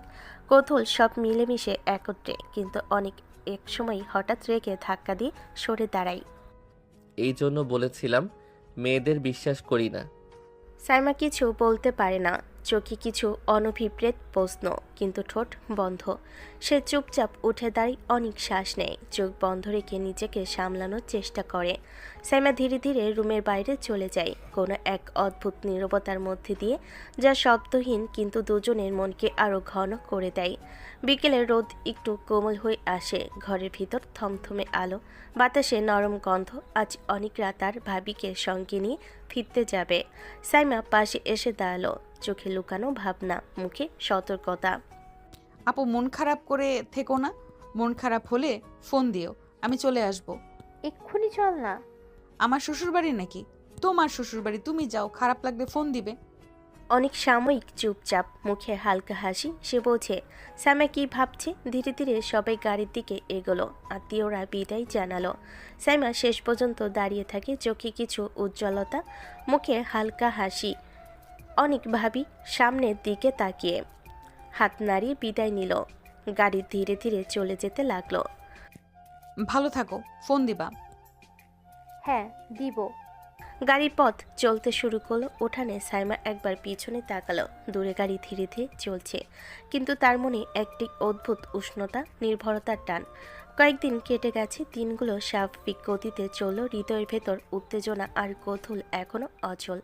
কৌতূহল সব মিলেমিশে একত্রে। কিন্তু অনেক একসময় হঠাৎ রেগে ধাক্কা দিয়ে সরে দাঁড়ায়। এই জন্য বলেছিলাম মেয়েদের বিশ্বাস করি না। সাইমা কিছু বলতে পারে না। চোখে কিছু অনভিপ্রেত প্রশ্ন, কিন্তু ঠোঁট বন্ধ। সে চুপচাপ উঠে দাঁড়িয়ে অনেক শ্বাস নেয়। চোখ বন্ধ রেখে নিজেকে সামলানোর চেষ্টা করে। সাইমা ধীরে ধীরে রুমের বাইরে চলে যায়, কোনো এক অদ্ভুত নীরবতার মধ্যে দিয়ে, যা শব্দহীন কিন্তু দুজনের মনকে আরও ঘন করে দেয়। বিকেলের রোদ একটু কোমল হয়ে আসে। ঘরের ভিতর থমথমে আলো, বাতাসে নরম গন্ধ। আজ অনেকরা তার ভাবিকে সঙ্গে নিয়ে ফিরতে যাবে। সাইমা পাশে এসে দাঁড়ালো, চোখে লুকানো ভাবনা, মুখে সতর্কতা। আপু মন খারাপ করে থেকো না। মন খারাপ হলে ফোন দিও, আমি চলে আসব। এক্ষুনি চল না। আমার শ্বশুরবাড়ি নাকি? তোমার শ্বশুরবাড়ি, তুমি যাও, খারাপ লাগলে ফোন দিবে। অনেক সাময়িক চুপচাপ, মুখে হালকা হাসি। সে বোঝে সাইমা কি ভাবছে। ধীরে ধীরে সবাই গাড়ির দিকে এগোলো। আত্মীয়রা বিদায় জানালো। সাইমা শেষ পর্যন্ত দাঁড়িয়ে থাকে, চোখে কিছু উজ্জ্বলতা, মুখে হালকা হাসি। অনেক ভাবি সামনের দিকে তাকিয়ে হাত নাড়িয়ে বিদায় নিল। গাড়ি ধীরে ধীরে চলে যেতে লাগলো। ভালো থাকো, ফোন দিবা। হ্যাঁ দিব। গাড়ির পথ চলতে শুরু করলো। উঠানে সাইমা একবার পিছনে তাকালো। দূরে গাড়ি ধীরে ধীরে চলছে, কিন্তু তার মনে একটি অদ্ভুত উষ্ণতা, নির্ভরতার টান। কয়েকদিন কেটে গেছে, দিনগুলো স্বাভাবিক গতিতে চলল। হৃদয়ের ভেতর উত্তেজনা আর কৌতূহল এখনো অচল।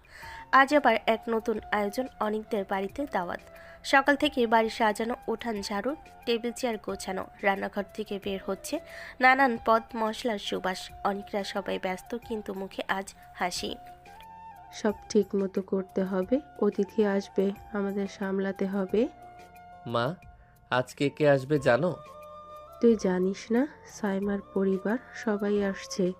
আজ আবার এক নতুন আয়োজন, অনেকদের বাড়িতে দাওয়াত। সকাল থেকে বাড়ি সাজানো, উঠান ঝাড়ু, টেবিল চেয়ার গোছানো। রান্নাঘর থেকে বের হচ্ছে নানান পদ মশলার সুবাস। অনেকরা সবাই ব্যস্ত, কিন্তু মুখে আজ হাসি। সব ঠিক মতো করতে হবে, অতিথি আসবে, আমাদের সামলাতে হবে। মা, আজকে কে আসবে জানো? তুই জানিস না, সাইমার পরিবার সবাই আসছে।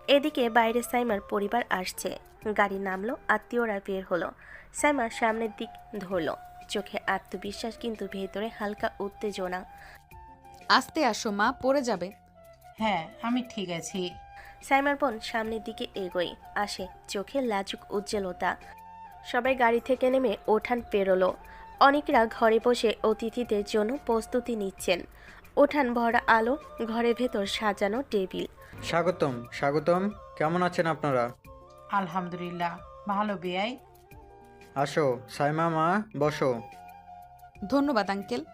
এদিকে বাইরে সাইমার পরিবার আসছে। গাড়ি নামলো, আত্মীয়রা বের হলো। সাইমা সামনের দিক ধরল, চোখে আত্মবিশ্বাস কিন্তু ভেতরে হালকা উত্তেজনা। আস্তে আসো মা, পড়ে যাবে। হ্যাঁ, আমি ঠিক আছি। সাইমার বোন সামনের দিকে এগোয় আসে, চোখে লাজুক উজ্জ্বলতা। সবাই গাড়ি থেকে নেমে ওঠান পেরোলো। অনেকরা ঘরে বসে অতিথিদের জন্য প্রস্তুতি নিচ্ছেন। ওঠান ভরা আলো, ঘরের ভেতর সাজানো টেবিল। স্বাগতম স্বাগতম, কেমন আছেন আপনারা? আলহামদুলিল্লাহ ভালো বেয়াই। আসো সাইমা মা, বসো। ধন্যবাদ আঙ্কেল।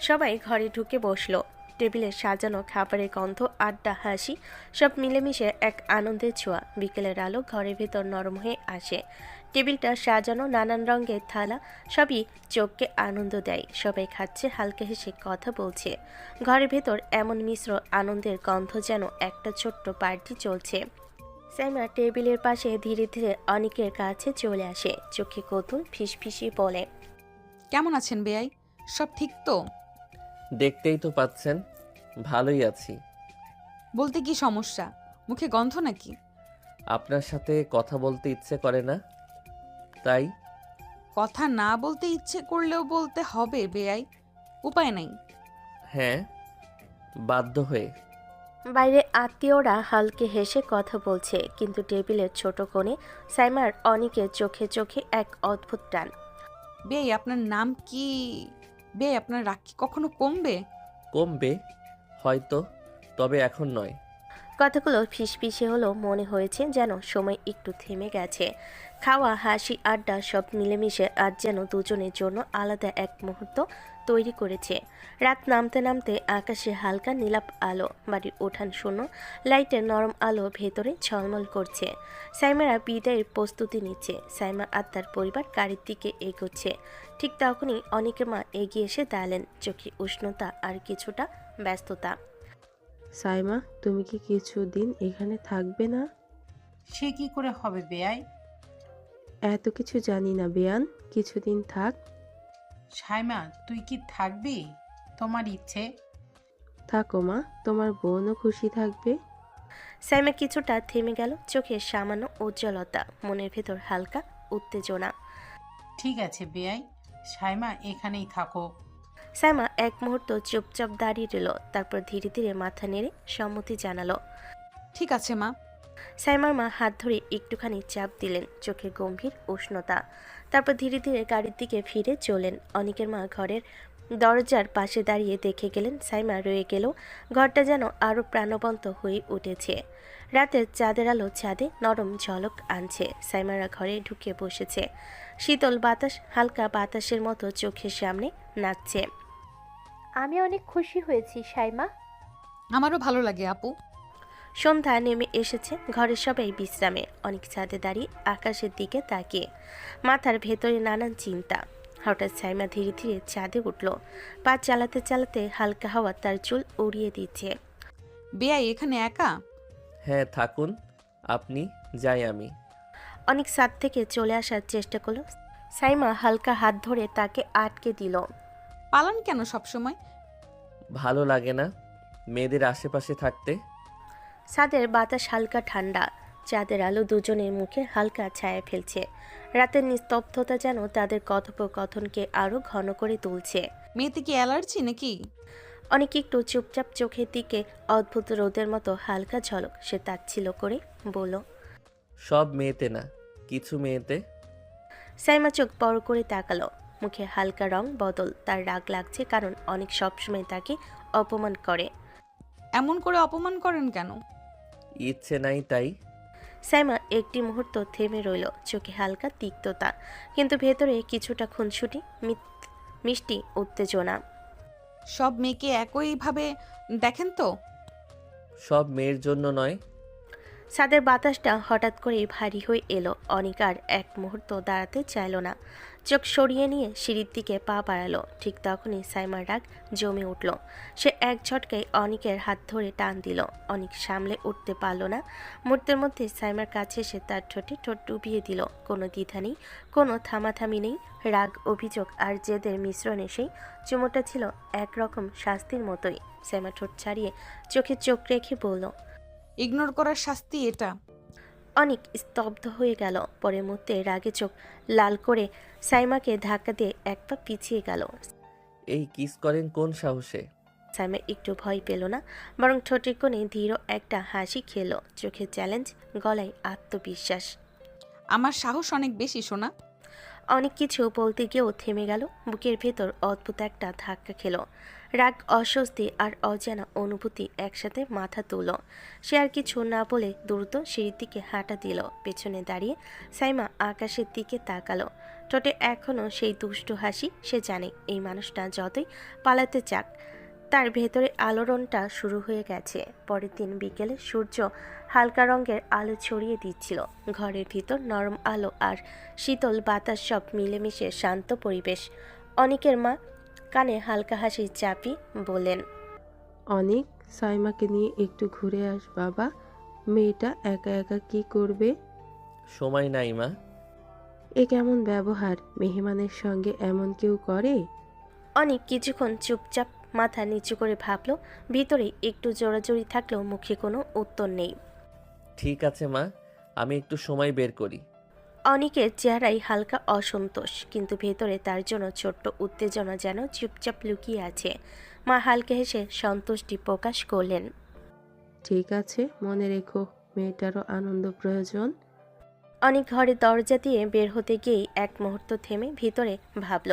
সবাই ঘরে ঢুকে বসলো। টেবিলে সাজানো খাবারের গন্ধ, আড্ডা, হাসি সব মিলেমিশে এক আনন্দের ছোঁয়া। বিকেলের আলো ঘরের ভেতর নরম হয়ে আসে। টেবিলটা সাজানো, নানান রঙের থালা, সবই চোখকে আনন্দ দেয়। সবাই খাচ্ছে, হালকা হেসে কথা বলছে। ঘরের ভেতর এমন মিশ্র আনন্দের গন্ধ যেন একটা ছোট্ট পার্টি চলছে। সাইমা টেবিলের পাশে ধীরে ধীরে অনিকের কাছে চলে আসে। চোখে কৌতূহল, ফিসফিসিয়ে বলে, কেমন আছেন বেয়াই? সব ঠিক তো? দেখতেই তো পাচ্ছেন ভালোই আছি। বলতে কি সমস্যা? মুখে গন্ধ নাকি? আপনার সাথে কথা বলতে ইচ্ছে করে না, তাই। কথা না বলতে ইচ্ছে করলেও বলতে হবে বেয়াই, উপায় নাই। হ্যাঁ, বাধ্য হয়ে। বাইরে আত্মীয়রা হালকে হেসে কথা বলছে, কিন্তু টেবিলের ছোট কোণে সাইমার অনিকের চোখে চোখে এক অদ্ভুত টান। বেয়াই আপনার নাম কি? বেয়াই আপনার রাগ কি কখনো কমবে? কমবে হয়তো, তবে এখন নয়। কথাগুলো ফিসফিসে হলো, মনে হয়েছে যেন সময় একটু থেমে গেছে। খাওয়া, হাসি, আড্ডা সব মিলেমিশে আজ যেন দুজনের জন্য আলাদা এক মুহূর্ত তৈরি করেছে। রাত নামতে নামতে আকাশে হালকা নীলাপ আলো, বাড়ির উঠান শূন্য, লাইটের নরম আলো ভেতরে ঝলমল করছে। সাইমারা বিদায়ের প্রস্তুতি নিচ্ছে। সাইমা আর তার পরিবার গাড়ির দিকে এগোচ্ছে। ঠিক তখনই অনেকের মা এগিয়ে এসে দাঁড়ালেন, চোখে উষ্ণতা আর কিছুটা ব্যস্ততা। সাইমা, তুমি কি কিছুদিন এখানে থাকবে না? সে কি করে হবে বেয়াই? এত কিছু জানি না বেয়ান, কিছুদিন থাক। সাইমা, তুই কি থাকবি? তোমার ইচ্ছে। থাকো মা, তোমার বোনও খুশি থাকবে। সাইমা কিছুটা থেমে গেল, চোখে সামান্য উজ্জ্বলতা, মনের ভেতর হালকা উত্তেজনা। ঠিক আছে বেয়াই, সাইমা এখানেই থাকো। সাইমা এক মুহূর্ত চুপচাপ দাঁড়িয়ে রইল, তারপর ধীরে ধীরে মাথা নেড়ে সম্মতি জানালো। ঠিক আছে মা। সাইমার মা হাত ধরে একটুখানি চাপ দিলেন, চোখে গম্ভীর উষ্ণতা। তারপর ধীরে ধীরে গাড়ির দিকে ফিরে চলেন। অনিকের মা ঘরের দরজার পাশে দাঁড়িয়ে দেখে গেলেন সাইমা রয়ে গেল। ঘরটা যেন আরো প্রাণবন্ত হয়ে উঠেছে। রাতের চাঁদের আলো ছাদে নরম ঝলক আনছে। সাইমারা ঘরে ঢুকে বসেছে। শীতল বাতাস হালকা বাতাসের মতো চোখের সামনে নাচছে। আমি অনেক খুশি হয়েছি সাইমা। আমারও ভালো লাগে আপু। সন্ধ্যা নেমে এসেছে, ঘরের সবাই বিশ্রামে। অনেক ছাদে দাঁড়িয়ে আকাশের দিকে তাকিয়ে, মাথার ভেতরে নানান চিন্তা। হঠাৎ সাইমা ধীরে ধীরে ছাদে উঠল। পা চালাতে চালাতে হালকা হাওয়া তার চুল উড়িয়ে দিচ্ছে। বেয়াই এখানে একা? হ্যাঁ থাকুন আপনি, যাই আমি। অনেক ছাদ থেকে চলে আসার চেষ্টা করলো। সাইমা হালকা হাত ধরে তাকে আটকে দিল। পালান কেন সবসময়? ভালো লাগে না মেয়েদের আশেপাশে থাকতে। ছাদের বাতাস হালকা ঠান্ডা, চাঁদের আলো দুজনের মুখে হালকা ছায়া ফেলছে। রাতের নিস্তব্ধতা যেন তাদের কথোপকথনকে আরো ঘন করে তুলছে। মেয়েতে কি অ্যালার্জি নাকি? অনেক একটু চুপচাপ, চোখের দিকে অদ্ভুত রোদের মতো হালকা ঝলক। সে তাচ্ছিল্য করে বলল, সব মেয়েতে না, কিছু মেয়েতে। সাইমা চোখ বড় করে তাকালো, মুখে হালকা রং বদল। তার রাগ লাগছে, কারণ অনেক সবসময় তাকে অপমান করে। এমন করে অপমান করেন কেন? ইচ্ছে নাই তাই। সাইমা একটি মুহূর্ত থেমে রইল, চোখে হালকা তিক্ততা, কিন্তু ভেতরে কিছুটা খুনসুটি, মিষ্টি উত্তেজনা। সব মেয়েকে একইভাবে দেখেন তো? সব মেয়ের জন্য নয়। ছাদের বাতাসটা হঠাৎ করেই ভারী হয়ে এলো। অনিকার এক মুহূর্ত দাঁড়াতে চাইল না, চোখ সরিয়ে নিয়ে সিঁড়ির দিকে পা বাড়ালো। ঠিক তখনই সাইমার রাগ জমে উঠল। সে এক ঝটকায় অনিকের হাত ধরে টান দিল। অনিক সামলে উঠতে পারল না। মুহূর্তের মধ্যে সাইমার কাছে এসে তার ঠোঁটে ঠোঁট ডুবিয়ে দিল। কোনো দ্বিধা নেই, কোনো থামাথামি নেই। রাগ, অভিযোগ আর জেদের মিশ্রণে সেই চুমোটা ছিল একরকম শাস্তির মতোই। সাইমা ঠোঁট ছাড়িয়ে চোখে চোখ রেখে বলল, ইগনোর করার শাস্তি এটা? অনেক স্তব্ধ হয়ে গেল। পরের মুহূর্তে রাগে চোখ লাল করে সাইমাকে ধাক্কা দিয়ে এক পা পিছিয়ে গেল। এই কিস করেন কোন সাহসে? সাইমা একটু ভয় পেল না, বরং ঠোঁটের কোণে ধীর একটা হাসি খেলো। চোখে চ্যালেঞ্জ, গলায় আত্মবিশ্বাস। আমার সাহস অনেক বেশি সোনা। অনেক কিছু বলতে গিয়েও থেমে গেল। বুকের ভেতর অদ্ভুত একটা ধাক্কা খেলো। রাগ, অস্বস্তি আর অজানা অনুভূতি একসাথে মাথা তুলল। সে আর কিছু না বলে দ্রুত সিঁড়ির দিকে হাঁটা দিল। পেছনে দাঁড়িয়ে সাইমা আকাশের দিকে তাকালো। ঠোঁটে এখনও সেই দুষ্টু হাসি। সে জানে এই মানুষটা যতই পালাতে চাক, তার ভেতরে আলোড়নটা শুরু হয়ে গেছে। পরের দিন বিকেলে সূর্য হালকা রঙের আলো ছড়িয়ে দিচ্ছিল। ঘরের ভিতর নরম আলো আর শীতল বাতাস সব মিলেমিশে শান্ত পরিবেশ। অনিকের মা কানে হালকা হাসি চাপি বললেন, অনেক, সাইমাকে নিয়ে একটু ঘুরে আস বাবা। মেয়েটা একা একা কি করবে? সময় নাই মা। এ কেমন ব্যবহার? মেহমানের সঙ্গে এমন কেউ করে? অনেক কিছুক্ষণ চুপচাপ মাথা নিচু করে ভাবল। ভিতরে একটু জোরাজোরি থাকলেও মুখে কোনো উত্তর নেই। ঠিক আছে মা, আমি একটু সময় বের করি। অনিকের চেহারায় হালকা অসন্তোষ, কিন্তু ভেতরে তার জন্য ছোট্ট উত্তেজনা যেন চুপচাপ লুকিয়ে আছে। মা হালকা হেসে সন্তুষ্টি প্রকাশ করলেন। ঠিক আছে, মনে রেখো মেয়েটারও আনন্দ প্রয়োজন। অনেক ঘরে দরজা দিয়ে বের হতে গিয়েই এক মুহূর্ত থেমে ভিতরে ভাবল,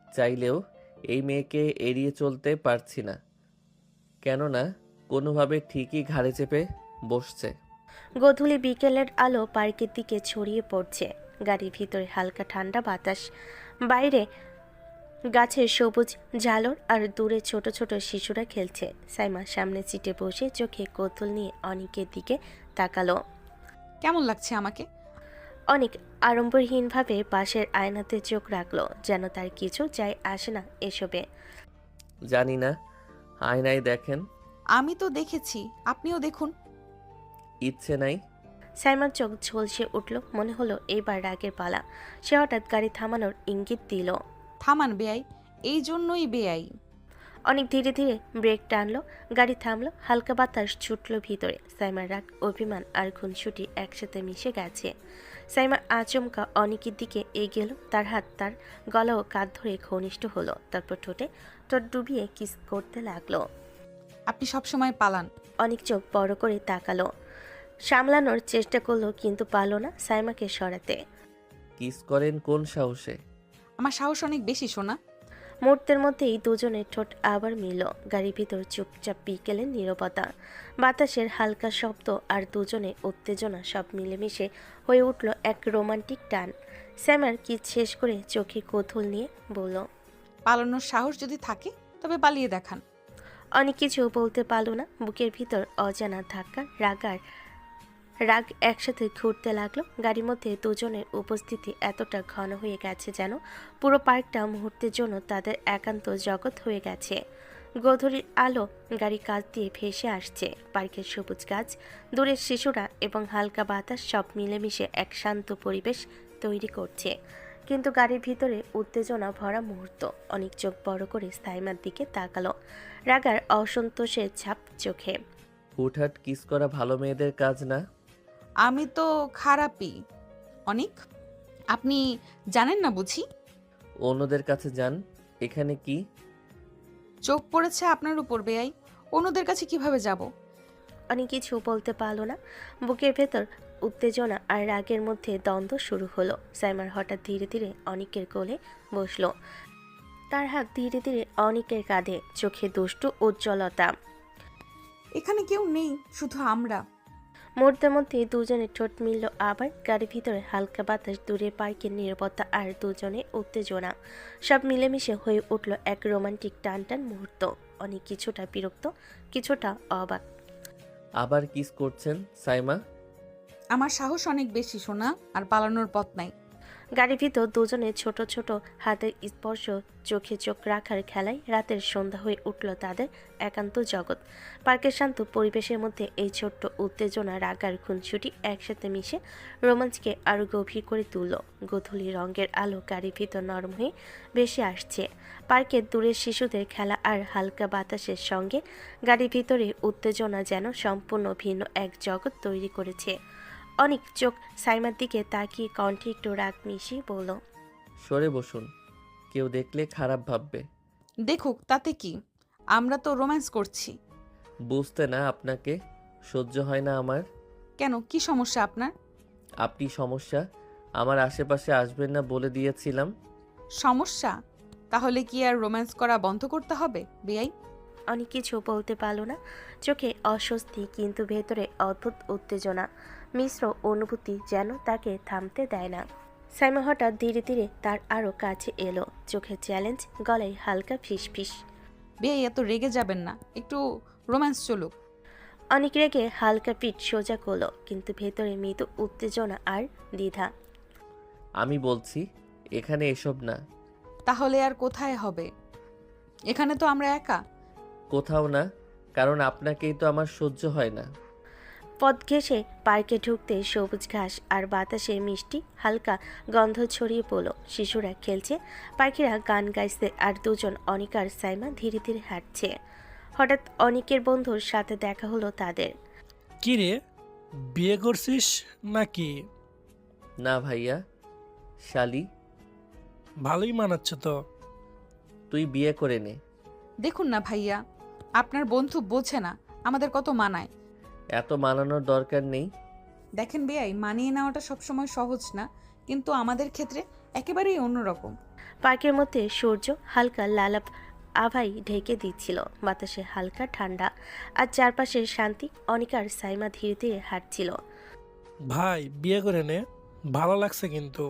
চাইলেও এই মেয়েকে এড়িয়ে চলতে পারছি না, কেননা কোনোভাবে ঠিকই ঘাড়ে চেপে বসছে। গোধূলি বিকেলের আলো পার্কের দিকে ছড়িয়ে পড়ছে। গাড়ির ভিতরে হালকা ঠান্ডা বাতাস, বাইরে গাছের সবুজ ঝালর আর দূরে ছোট ছোট শিশুরা খেলছে। সাইমা সামনে সিটে বসে চোখে কৌতূহল নিয়ে অনিকের দিকে তাকালো। কেমন লাগছে আমাকে? অনেক আড়ম্বরহীনভাবে পাশের আয়নাতে চোখ রাখলো, যেন তার কিছু যায় আসে না এসবে। জানি না, আয়নায় দেখেন। আমি তো দেখেছি, আপনিও দেখুন। ইচ্ছে নাই। সাইমার চোখ ঝলসে উঠল, মনে হলো এইবার রাগের পালা। সে হঠাৎ গাড়ি থামানোর ইঙ্গিত দিল। থামান বেয়াই, এই জন্যই বেয়াই। অনেক ধীরে ধীরে ব্রেক টানলো, গাড়ি থামলো, হালকা বাতাস ছুটল ভিতরে। সাইমার রাগ, অভিমান আর খুনসুটি একসাথে মিশে গেছে। সাইমা আচমকা অনেকের দিকে এগিয়ে এলো, তার হাত তার গলা ও কাঁধ ধরে ঘনিষ্ঠ হলো, তারপর ঠোঁট ডুবিয়ে কিস করতে লাগলো। আপনি সবসময় পালান। অনেক চোখ বড় করে তাকালো, সামলানোর চেষ্টা করলো, কিন্তু পারল না সাইমাকে সরাতে। কিস করেন কোন সাহসে? আমার সাহস অনেক বেশি, সোনা। মুহূর্তের মধ্যেই দুজনের ঠোঁট আবার মিলল। গাড়ির ভিতর চুপচাপ বিকেলের নীরবতা, বাতাসের হালকা শব্দ আর দুজনের উত্তেজনা সব মিলেমিশে হয়ে উঠল এক রোমান্টিক টান। স্যামার কি শেষ করে চোখে কৌতূহল নিয়ে বলল, পালানোর সাহস যদি থাকে তবে পালিয়ে দেখান। অনেক কিছু বলতে পারল না। বুকের ভিতর অজানা ধাক্কা, রাগ একসাথে ঘুরতে লাগলো। গাড়ির মধ্যে দুজনের উপস্থিতি এতটা ঘন হয়ে গেছে যেন পুরো পার্কটা মুহূর্তের জন্য তাদের একান্ত জগৎ হয়ে গেছে। গোধূলির আলো গাড়ি কাছ দিয়ে ভেসে আসছে। পার্কের সবুজ গাছ, দূরের শিশুরা এবং হালকা বাতাস সব মিলেমিশে এক শান্ত পরিবেশ তৈরি করছে। কিন্তু গাড়ির ভিতরে উত্তেজনা ভরা মুহূর্ত। অনেক চোখ বড় করে সাইমার দিকে তাকালো, রাগার অসন্তোষের ছাপ চোখে। হুটহাট কিস করা ভালো মেয়েদের কাজ না। আমি তো খারাপই। অনেক, আপনি জানেন না বুঝি? অন্যদের কাছে যান, এখানে কি? চোখ পড়েছে আপনার উপর বেয়াই, অন্যদের কাছে কিভাবে যাব? অনেক কিছু বলতে পারলো না। বুকের ভেতর উত্তেজনা আর রাগের মধ্যে দ্বন্দ্ব শুরু হলো। সাইমার হঠাৎ ধীরে ধীরে অনিকের কোলে বসলো, তার হাত ধীরে ধীরে অনিকের কাঁধে, চোখে দুষ্টু উজ্জ্বলতা। এখানে কেউ নেই, শুধু আমরা। মুহূর্তের মধ্যে দুজনের ঠোঁট মিলল আবার। গাড়ির ভিতরে হালকা বাতাস, দূরে পার্কের নীরবতা আর দুজনে উত্তেজনা সব মিলেমিশে হয়ে উঠল এক রোমান্টিক টান টান মুহূর্ত। অনেক কিছুটা বিরক্ত, কিছুটা অবাক। আবার কিস করছেন সাইমা? আমার সাহস অনেক বেশি, সোনা, আর পালানোর পথ নাই। গাড়ির ভিতর দুজনের ছোট ছোট হাতের স্পর্শ, চোখে চোখ রাখার খেলায় রাতের সন্ধ্যা হয়ে উঠল তাদের একান্ত জগৎ। পার্কের শান্ত পরিবেশের মধ্যে এই ছোট্ট উত্তেজনা, রাগ আর খুনসুটি একসাথে মিশে রোমাঞ্চকে আরো গভীর করে তুলল। গোধূলি রঙের আলো গাড়ির ভিতর নরম হয়ে ভেসে আসছে। পার্কের দূরের শিশুদের খেলা আর হালকা বাতাসের সঙ্গে গাড়ির ভিতরে উত্তেজনা যেন সম্পূর্ণ ভিন্ন এক জগৎ তৈরি করেছে। অনেক চোখ সাইমার দিকে তাকিয়ে কণ্ঠে একটু রাগ মিশিয়ে বলল, সরে বসুন, কেউ দেখলে খারাপ ভাববে। দেখুক, তাতে কি? আমরা তো রোম্যান্স করছি। বুঝতে না আপনাকে, সহ্য হয় না আমার। কেন, কি সমস্যা আপনার? আপনি সমস্যা, আমার আশেপাশে আসবেন না বলে দিয়েছিলাম। সমস্যা? তাহলে কি আর রোম্যান্স করা বন্ধ করতে হবে বেয়াই? অনেক কিছু বলতে পারল না। চোখে অস্বস্তি, কিন্তু ভেতরে অদ্ভুত উত্তেজনা, মিশ্র অনুভূতি যেন তাকে থামতে দেয় না। সাইমা হঠাৎ ধীরে ধীরে তার আরও কাছে এলো, চোখে চ্যালেঞ্জ, গলায় হালকা ফিসফিস। বেয়াই এত রেগে যাবেন না, একটু রোম্যান্স চলুক। অনেক রেগে হালকা পিঠ সোজা করলো, কিন্তু ভেতরে মৃদু উত্তেজনা আর দ্বিধা। আমি বলছি এখানে এসব না। তাহলে আর কোথায় হবে? এখানে তো আমরা একা। কোথাও না, কারণ আপনাকেই তো আমার সহ্য হয় না। পথ ঘেঁষে পার্কে ঢুকতে সবুজ ঘাস আর বাতাসে মিষ্টি হালকা গন্ধ ছড়িয়ে পড়ল। শিশুরা খেলছে, পাখিরা গান গাইছে, আর দুজন অনিক আর সাইমা ধীরে ধীরে হাঁটছে। হঠাৎ অনিকের বন্ধুর সাথে দেখা হলো তাদের। কি রে, বিয়ে করছিস নাকি? না ভাইয়া, শালি। ভালোই মানাচ্ছে তো। তুই বিয়ে করে নে। দেখুন না ভাইয়া, আপনার বন্ধু বোঝে না আমাদের কত মানায়। এত মানানোর দরকার নেই। দেখেন বেয়াই, মানিয়ে নেওয়াটা সবসময় সহজ না, কিন্তু আমাদের ক্ষেত্রে একেবারেই অন্যরকম। পার্কের মধ্যে সূর্য হালকা লালাপ আভাই ঢেকে দিচ্ছিল, বাতাসে হালকা ঠান্ডা আর চারপাশে শান্তি। অনিকা আর সাইমা ধীরে ধীরে হাঁটছিল। ভাই বিয়ে করে নে, ভালো লাগছে কিন্তু।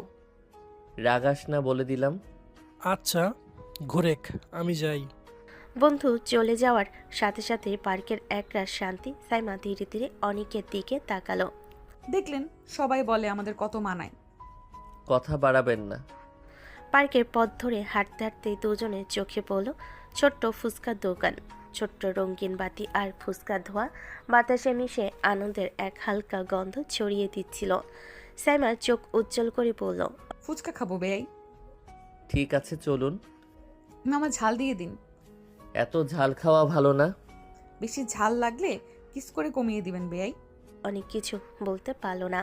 রাগাস না বলে দিলাম। আচ্ছা ঘুরেক, আমি যাই। বন্ধু চলে যাওয়ার সাথে সাথে পার্কের একরাশ শান্তি। সাইমা ধীরে ধীরে অনিকের দিকে তাকালো। দেখলেন, সবাই বলে আমাদের কত মানায়। কথা বাড়াবেন না। পার্কের পথ ধরে হাঁটতে হাঁটতে দুজনের চোখে পড়ল ছোট্ট ফুচকার দোকান। ছোট্ট রঙিন বাতি আর ফুচকা ধোয়া বাতাসে মিশে আনন্দের এক হালকা গন্ধ ছড়িয়ে দিচ্ছিল। সাইমা চোখ উজ্জ্বল করে বলল, ফুচকা খাবো বেয়াই। ঠিক আছে চলুন। মামা ঝাল দিয়ে দিন। এত ঝাল খাওয়া ভালো না। বেশি ঝাল লাগলে কিস করে কমিয়ে দিবেন বেয়াই। অনেক কিছু বলতে পারল না।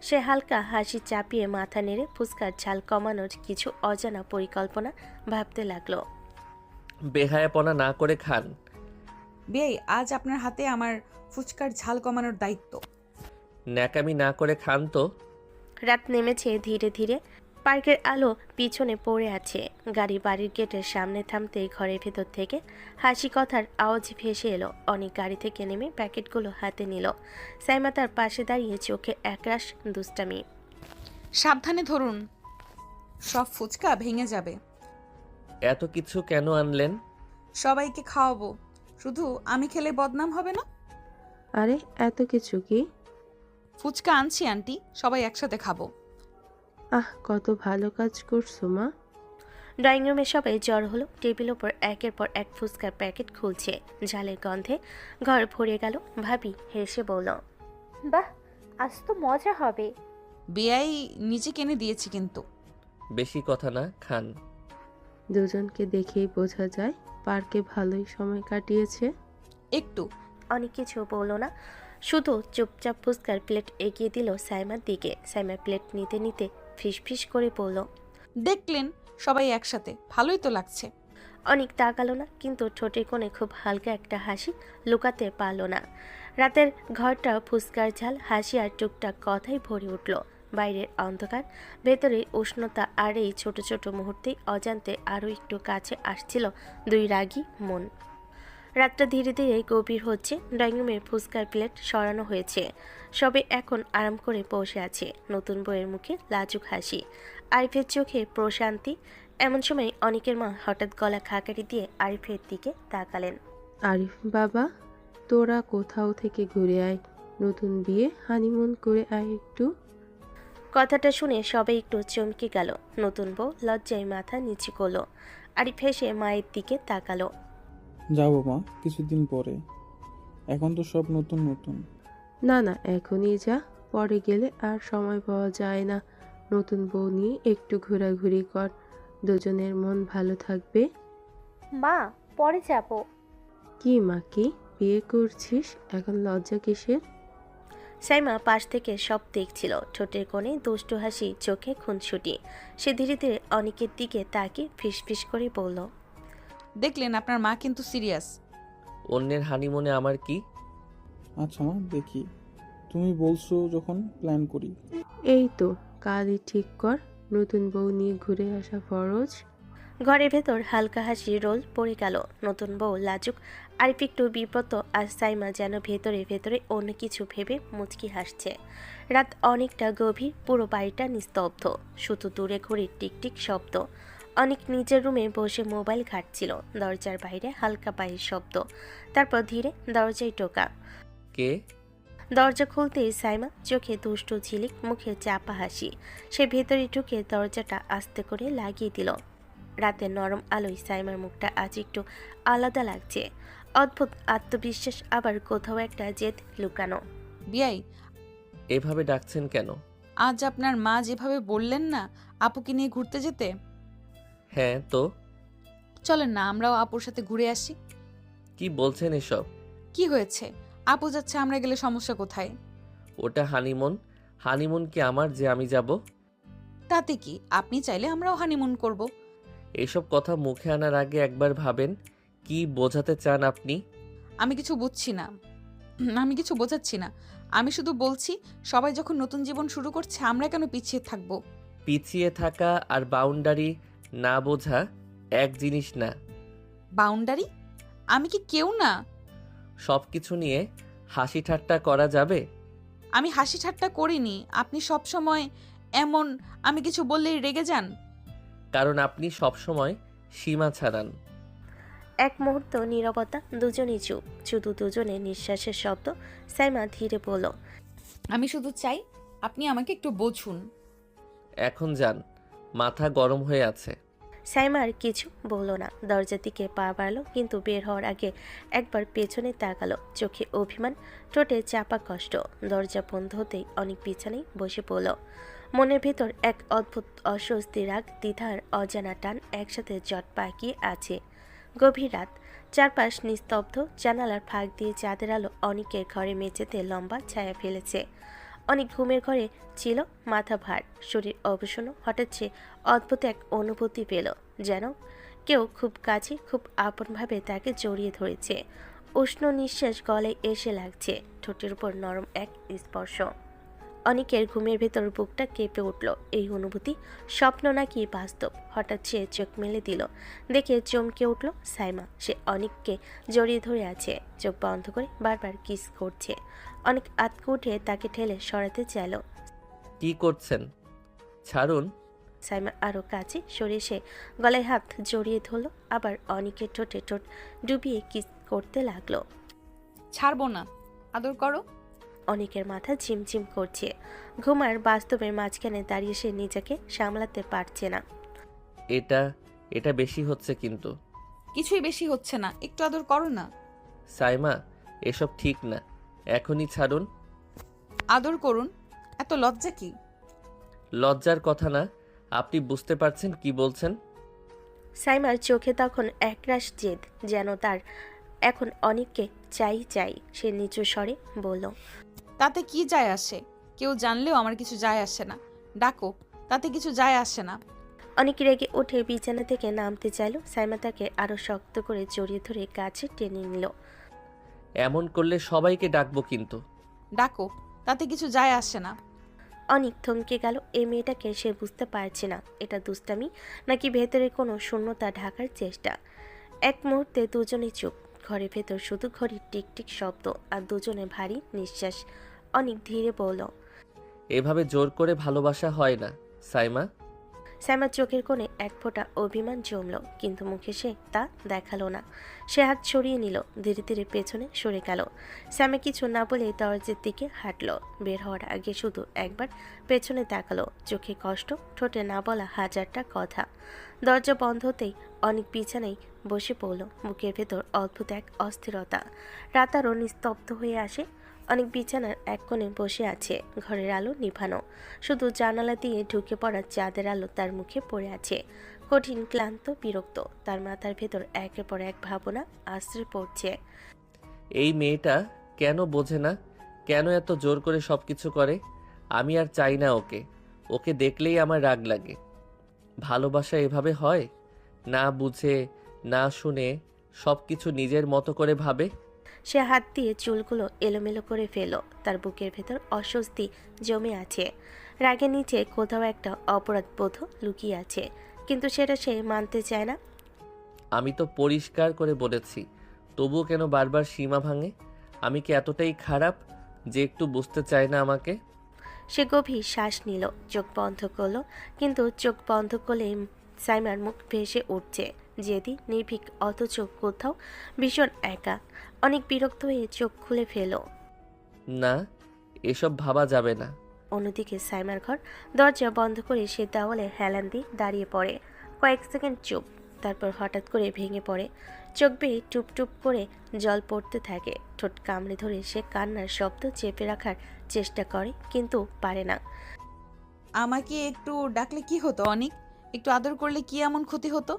সে হালকা হাসি চাপিয়ে মাথা নেড়ে ফুচকার ঝাল কমানোর কিছু অজানা পরিকল্পনা ভাবতে লাগলো। বেহায়াপনা না করে খান। বেয়াই, আজ আপনার হাতে আমার ফুচকার ঝাল কমানোর দায়িত্ব। ন্যাকামি না করে খান তো। রাত নেমেছে ধীরে ধীরে। পার্কের আলো পিছনে পড়ে আছে। গাড়ি বাড়ির গেটের সামনে থামতেই ঘরের ভেতর থেকে হাসি কথার আওয়াজ ভেসে এলো। অনেক গাড়ি থেকে নেমে প্যাকেটগুলো হাতে নিল। সাইমা তার পাশে দাঁড়িয়ে, চোখে একরাশ দুষ্টামি। সাবধানে ধরুন, সব ফুচকা ভেঙে যাবে। এত কিছু কেন আনলেন? সবাইকে খাওয়াবো, শুধু আমি খেলে বদনাম হবে না। আরে এত কিছু কি? ফুচকা আনছি আন্টি, সবাই একসাথে খাবো। আহ, কত ভালো কাজ করছো মা। ড্রয়িং রুমে সবাই জড় হলো। টেবিল ওপর একের পর এক ফুচকার প্যাকেট খুলছে। ঝালের গন্ধে ঘর ভরে গেল। ভাবি হেসে বলল, বাহ, আজ তো মজা হবে। বেয়াই নিজে কিনে দিয়েছি কিন্তু। বেশি কথা না, খান। দুজনকে দেখেই বোঝা যায় পার্কে ভালোই সময় কাটিয়েছে। একটু। অনেক কিছু বলল না, শুধু চুপচাপ ফুচকার প্লেট এগিয়ে দিল সাইমার দিকে। সাইমা প্লেট নিতে নিতে ফিসফিস করে বলল, দেখলেন, সবাই একসাথে, ভালোই তো লাগছে। অনেক তাকালো না, কিন্তু ঠোঁটের কোণে খুব হালকা একটা হাসি লুকাতে পারল না। রাতের ঘরটা ফুচকার ঝাল, হাসি আর টুকটাক কথাই ভরে উঠল। বাইরের অন্ধকার, ভেতরের উষ্ণতা, আর এই ছোট ছোট মুহূর্তেই অজান্তে আরও একটু কাছে আসছিল দুই রাগী মন। রাতটা ধীরে ধীরে গভীর হচ্ছে। ড্রয়িং রুমে ফুচকার প্লেট সরানো হয়েছে। সবে এখন আরাম করে বসে আছে। নতুন বইয়ের মুখে লাজুক হাসি, আরিফের চোখে প্রশান্তি। এমন সময় অনিকের মা হঠাৎ গলা খাকারি দিয়ে আরিফের দিকে তাকালেন। আরিফ বাবা, তোরা কোথাও থেকে ঘুরে আয়, নতুন বিয়ে, হানিমুন করে আয় একটু। কথাটা শুনে সবাই একটু চমকে গেল। নতুন বউ লজ্জায় মাথা নিচু করলো। আরিফ হেসে মায়ের দিকে তাকালো। যাবো মা, কিছুদিন পরে। এখন তো সব নতুন নতুন। না না, এখনই যা, পরে গেলে আর সময় পাওয়া যায় না। নতুন বউ নিয়ে একটু ঘোরাঘুরি কর, দুজনের মন ভালো থাকবে। মা, পরে যাব। কি মা, কি বিয়ে করছিস এখন, লজ্জা কিসের? সাইমা পাশ থেকে সব দেখছিল। ঠোঁটের কোণে দুষ্টু হাসি, চোখে খুনসুটি। সে ধীরে ধীরে অনিকের দিকে তাকিয়ে ফিসফিস করে বলল, দেখলেন, আপনার মা কিন্তু সিরিয়াস। অন্যের হানিমুনে আমার কি? আচ্ছা মা, দেখি, তুমি বলছো যখন প্ল্যান করি। এই তো কালই ঠিক কর, নতুন বউ নিয়ে ঘুরে আসা ফরজ। ঘরের ভেতর হালকা হাসি রোল পড়ে গেল। নতুন বউ লাজুক, আরিফ একটু বিব্রত, আর সাইমা যেন ভেতরে ভেতরে অন্য কিছু ভেবে মুচকি হাসছে। রাত অনেকটা গভীর, পুরো বাড়িটা নিস্তব্ধ, শুধু দূরে ঘড়ির টিকটিক শব্দ। অনেক নিজের রুমে বসে মোবাইল ঘাঁটছিল। দরজার বাইরে হালকা পায়ের শব্দ, তারপর ধীরে দরজায় টোকা। কে? দরজা খুলতেই সাইমা, চোখে দুষ্টু ঝিলিক, মুখে চাপা হাসি। সে ভেতরে ঢুকে দরজাটা আস্তে করে লাগিয়ে দিল। রাতের নরম আলোয় সাইমার মুখটা আজ একটু আলাদা লাগছে। অদ্ভুত আত্মবিশ্বাস, আবার কোথাও একটা জেদ লুকানো। বিয়াই, এভাবে ডাকছেন কেন? আজ আপনার মা যেভাবে বললেন না আপুকে নিয়ে ঘুরতে যেতে, হ্যাঁ তো? চলেন না আমরাও আপুর সাথে ঘুরে আসি। কি বলছেন এসব? কি হয়েছে? আপু যাচ্ছে, আমরা গেলে সমস্যা কোথায়? ওটা হানিমুন। হানিমুন কি আমার যে আমি যাব? তাতে কি, আপনি চাইলে আমরাও হানিমুন করব। এসব কথা মুখে আনার আগে একবার ভাবেন কি বোঝাতে চান আপনি। আমি কিছু বুঝছি না, আমি কিছু বোঝাচ্ছি না। আমি শুধু বলছি, সবাই যখন নতুন জীবন শুরু করছে, আমরা কেন পিছিয়ে থাকবো? পিছিয়ে থাকা আর বাউন্ডারি না বোঝা এক জিনিস না। বাউন্ডারি? আমি কি কেউ না? সব কিছু নিয়ে হাসি ঠাট্টা করা যাবে? আমি হাসি ঠাট্টা করিনি। আপনি সব সময় এমন, আমি কিছু বললেই রেগে যান। কারণ আপনি সবসময় সীমা ছাড়ান। এক মুহূর্ত নীরবতা, দুজনেই চুপ, শুধু দুজনের নিঃশ্বাসের শব্দ। সাইমা ধীরে বলল, আমি শুধু চাই আপনি আমাকে একটু বুঝুন। এখন যান, মাথা গরম হয়ে আছে। সাইমা আর কিছু বলল না, দরজার দিকে পা বাড়ালো, কিন্তু বের হওয়ার আগে একবার পেছনে তাকালো। চোখে অভিমান, ঠোঁটে চাপা কষ্ট। দরজা বন্ধ হতেই অনেক বিছানায় বসে পড়ল। মনের ভেতর এক অদ্ভুত অস্বস্তি, রাগ, দ্বিধার অজানা টান একসাথে জট পাকিয়ে আছে। গভীর রাত, চারপাশ নিস্তব্ধ। জানালার ফাঁক দিয়ে চাঁদের আলো অনেকের ঘরে মেঝেতে লম্বা ছায়া ফেলেছে। অনেক ঘুমের ঘরে ছিল, মাথা ভার, শরীর অবসন্ন। হঠাৎ সে অদ্ভুত এক অনুভূতি পেল, যেন কেউ খুব কাছে, খুব আপনভাবে তাকে জড়িয়ে ধরেছে। উষ্ণ নিঃশ্বাস গলায় এসে লাগছে, ঠোঁটের উপর নরম এক স্পর্শ। অনেকের ঘুমের ভেতর বুকটা কেঁপে উঠল। এই অনুভূতি স্বপ্ন নাকি বাস্তব? হঠাৎ সে চোখ মেলে দিল, দেখে চমকে উঠল সাইমা। সে অনেককে জড়িয়ে ধরে আছে, চোখ বন্ধ করে বারবার কিস করছে। অনেক আতকে উঠে তাকে ঠেলে সরাতে চাইল। কি করছেন? ছাড়ুন। সাইমা আরও কাছে সরে এসে গলায় হাত জড়িয়ে ধরল, আবার অনেকের ঠোঁটে ঠোঁট ডুবিয়ে কিস করতে লাগলো। ছাড়বো না, আদর করো। অনেকের মাথা ঝিমঝিম করছে। ঘুম আর বাস্তবের মাঝখানে দাঁড়িয়ে সে নিজেকে সামলাতে পারছে না। এটা বেশি হচ্ছে কিন্তু। কিছুই বেশি হচ্ছে না, একটু আদর করো না। সাইমা, এসব ঠিক না, এখনই ছাড়ুন। আদর করুন, এত লজ্জা কি? লজ্জার কথা না, আপনি বুঝতে পারছেন কি বলছেন? সাইমার চোখে তখন একরাশ জেদ, যেন তার এখন অনেককে চাই চাই। সে নিচু স্বরে বলল, তাতে কি যায় আসে? কেউ জানলেও আমার কিছু যায় আসে না। ডাকো, তাতে কিছু যায় আসে না। অনেক রেগে উঠে বিছানা থেকে নামতে চাইল। সাইমা তাকে আরো শক্ত করে জড়িয়ে ধরে কাছে টেনে নিল। এমন করলে সবাইকে ডাকবো কিন্তু। ডাকো, তাতে কিছু যায় আসে না। অনেক থমকে গেল। এই মেয়েটাকে সে বুঝতে পারছে না, এটা দুষ্টামি নাকি ভেতরে কোনো শূন্যতা ঢাকার চেষ্টা। এক মুহূর্তে দুজনে চুপ। ঘরের ভেতর শুধু ঘড়ির টিকটিক শব্দ আর দুজনে ভারী নিঃশ্বাস। অনেক ধীরে বলল, এভাবে জোর করে ভালোবাসা হয় না সাইমা। সাইমার চোখের কোণে এক ফোঁটা অভিমান জমল, কিন্তু মুখে সে তা দেখালো না। সে হাত সরিয়ে নিল, ধীরে ধীরে পেছনে সরে গেল। সাইমা কিছু না বলে দরজার দিকে হাঁটল। বের হওয়ার আগে শুধু একবার পেছনে তাকালো, চোখে কষ্ট, ঠোঁটে না বলা হাজারটা কথা। দরজা বন্ধ হতেই অনেক বিছানায় বসে পড়ল। বুকের ভেতর অদ্ভুত এক অস্থিরতা। রাত আরও নিস্তব্ধ হয়ে আসে। অনেক বিছানার এক কোণে বসে আছে, ঘরের আলো নিভানো। শুধু জানালা দিয়ে ঢুকে পড়া চাঁদের আলো তার মুখে পড়ে আছে। কঠিন, ক্লান্ত, বিরক্ত। তার মাথার ভেতর একের পর এক ভাবনা আশ্রয় পড়ছে। এই মেয়েটা কেন বোঝে না? কেন এত জোর করে সবকিছু করে? আমি আর চাই না ওকে। ওকে দেখলেই আমার রাগ লাগে। ভালোবাসা এভাবে হয়? না বুঝে, না শুনে সবকিছু নিজের মতো করে ভাবে। সে হাত দিয়ে চুলগুলো এলোমেলো করে ফেলো। তার বুকের ভেতর অস্বস্তি জমে আছে। রাগের নিচে কোথাও একটা অপরাধ বোধ লুকিয়ে আছে, কিন্তু সেটা সে মানতে চায় না। আমি তো পরিষ্কার করে বলেছি, তবুও কেন বারবার সীমা ভাঙে? আমি কি এতটাই খারাপ যে একটু বুঝতে চায় না আমাকে? সে গভীর শ্বাস নিল, চোখ বন্ধ করলো, কিন্তু চোখ বন্ধ করলে সাইমার মুখ ভেসে উঠছে যেদি নির্ভীক অথচ কোথাও ভীষণ একা। অনেক বিরক্ত হয়ে চোখ খুলে ফেল। না, এসব ভাবা যাবে না। অন্যদিকে সাইমার ঘর, দরজা বন্ধ করে সে দেওয়ালে হেলান দিয়ে দাঁড়িয়ে পড়ে। কয়েক সেকেন্ড চুপ, তারপর হঠাৎ করে ভেঙে পড়ে। চোখ বেয়ে টুপ টুপ করে জল পড়তে থাকে। ঠোঁট কামড়ে ধরে সে কান্নার শব্দ চেপে রাখার চেষ্টা করে, কিন্তু পারে না। আমাকে একটু ডাকলে কি হতো অনিক? একটু আদর করলে কি এমন ক্ষতি হতো?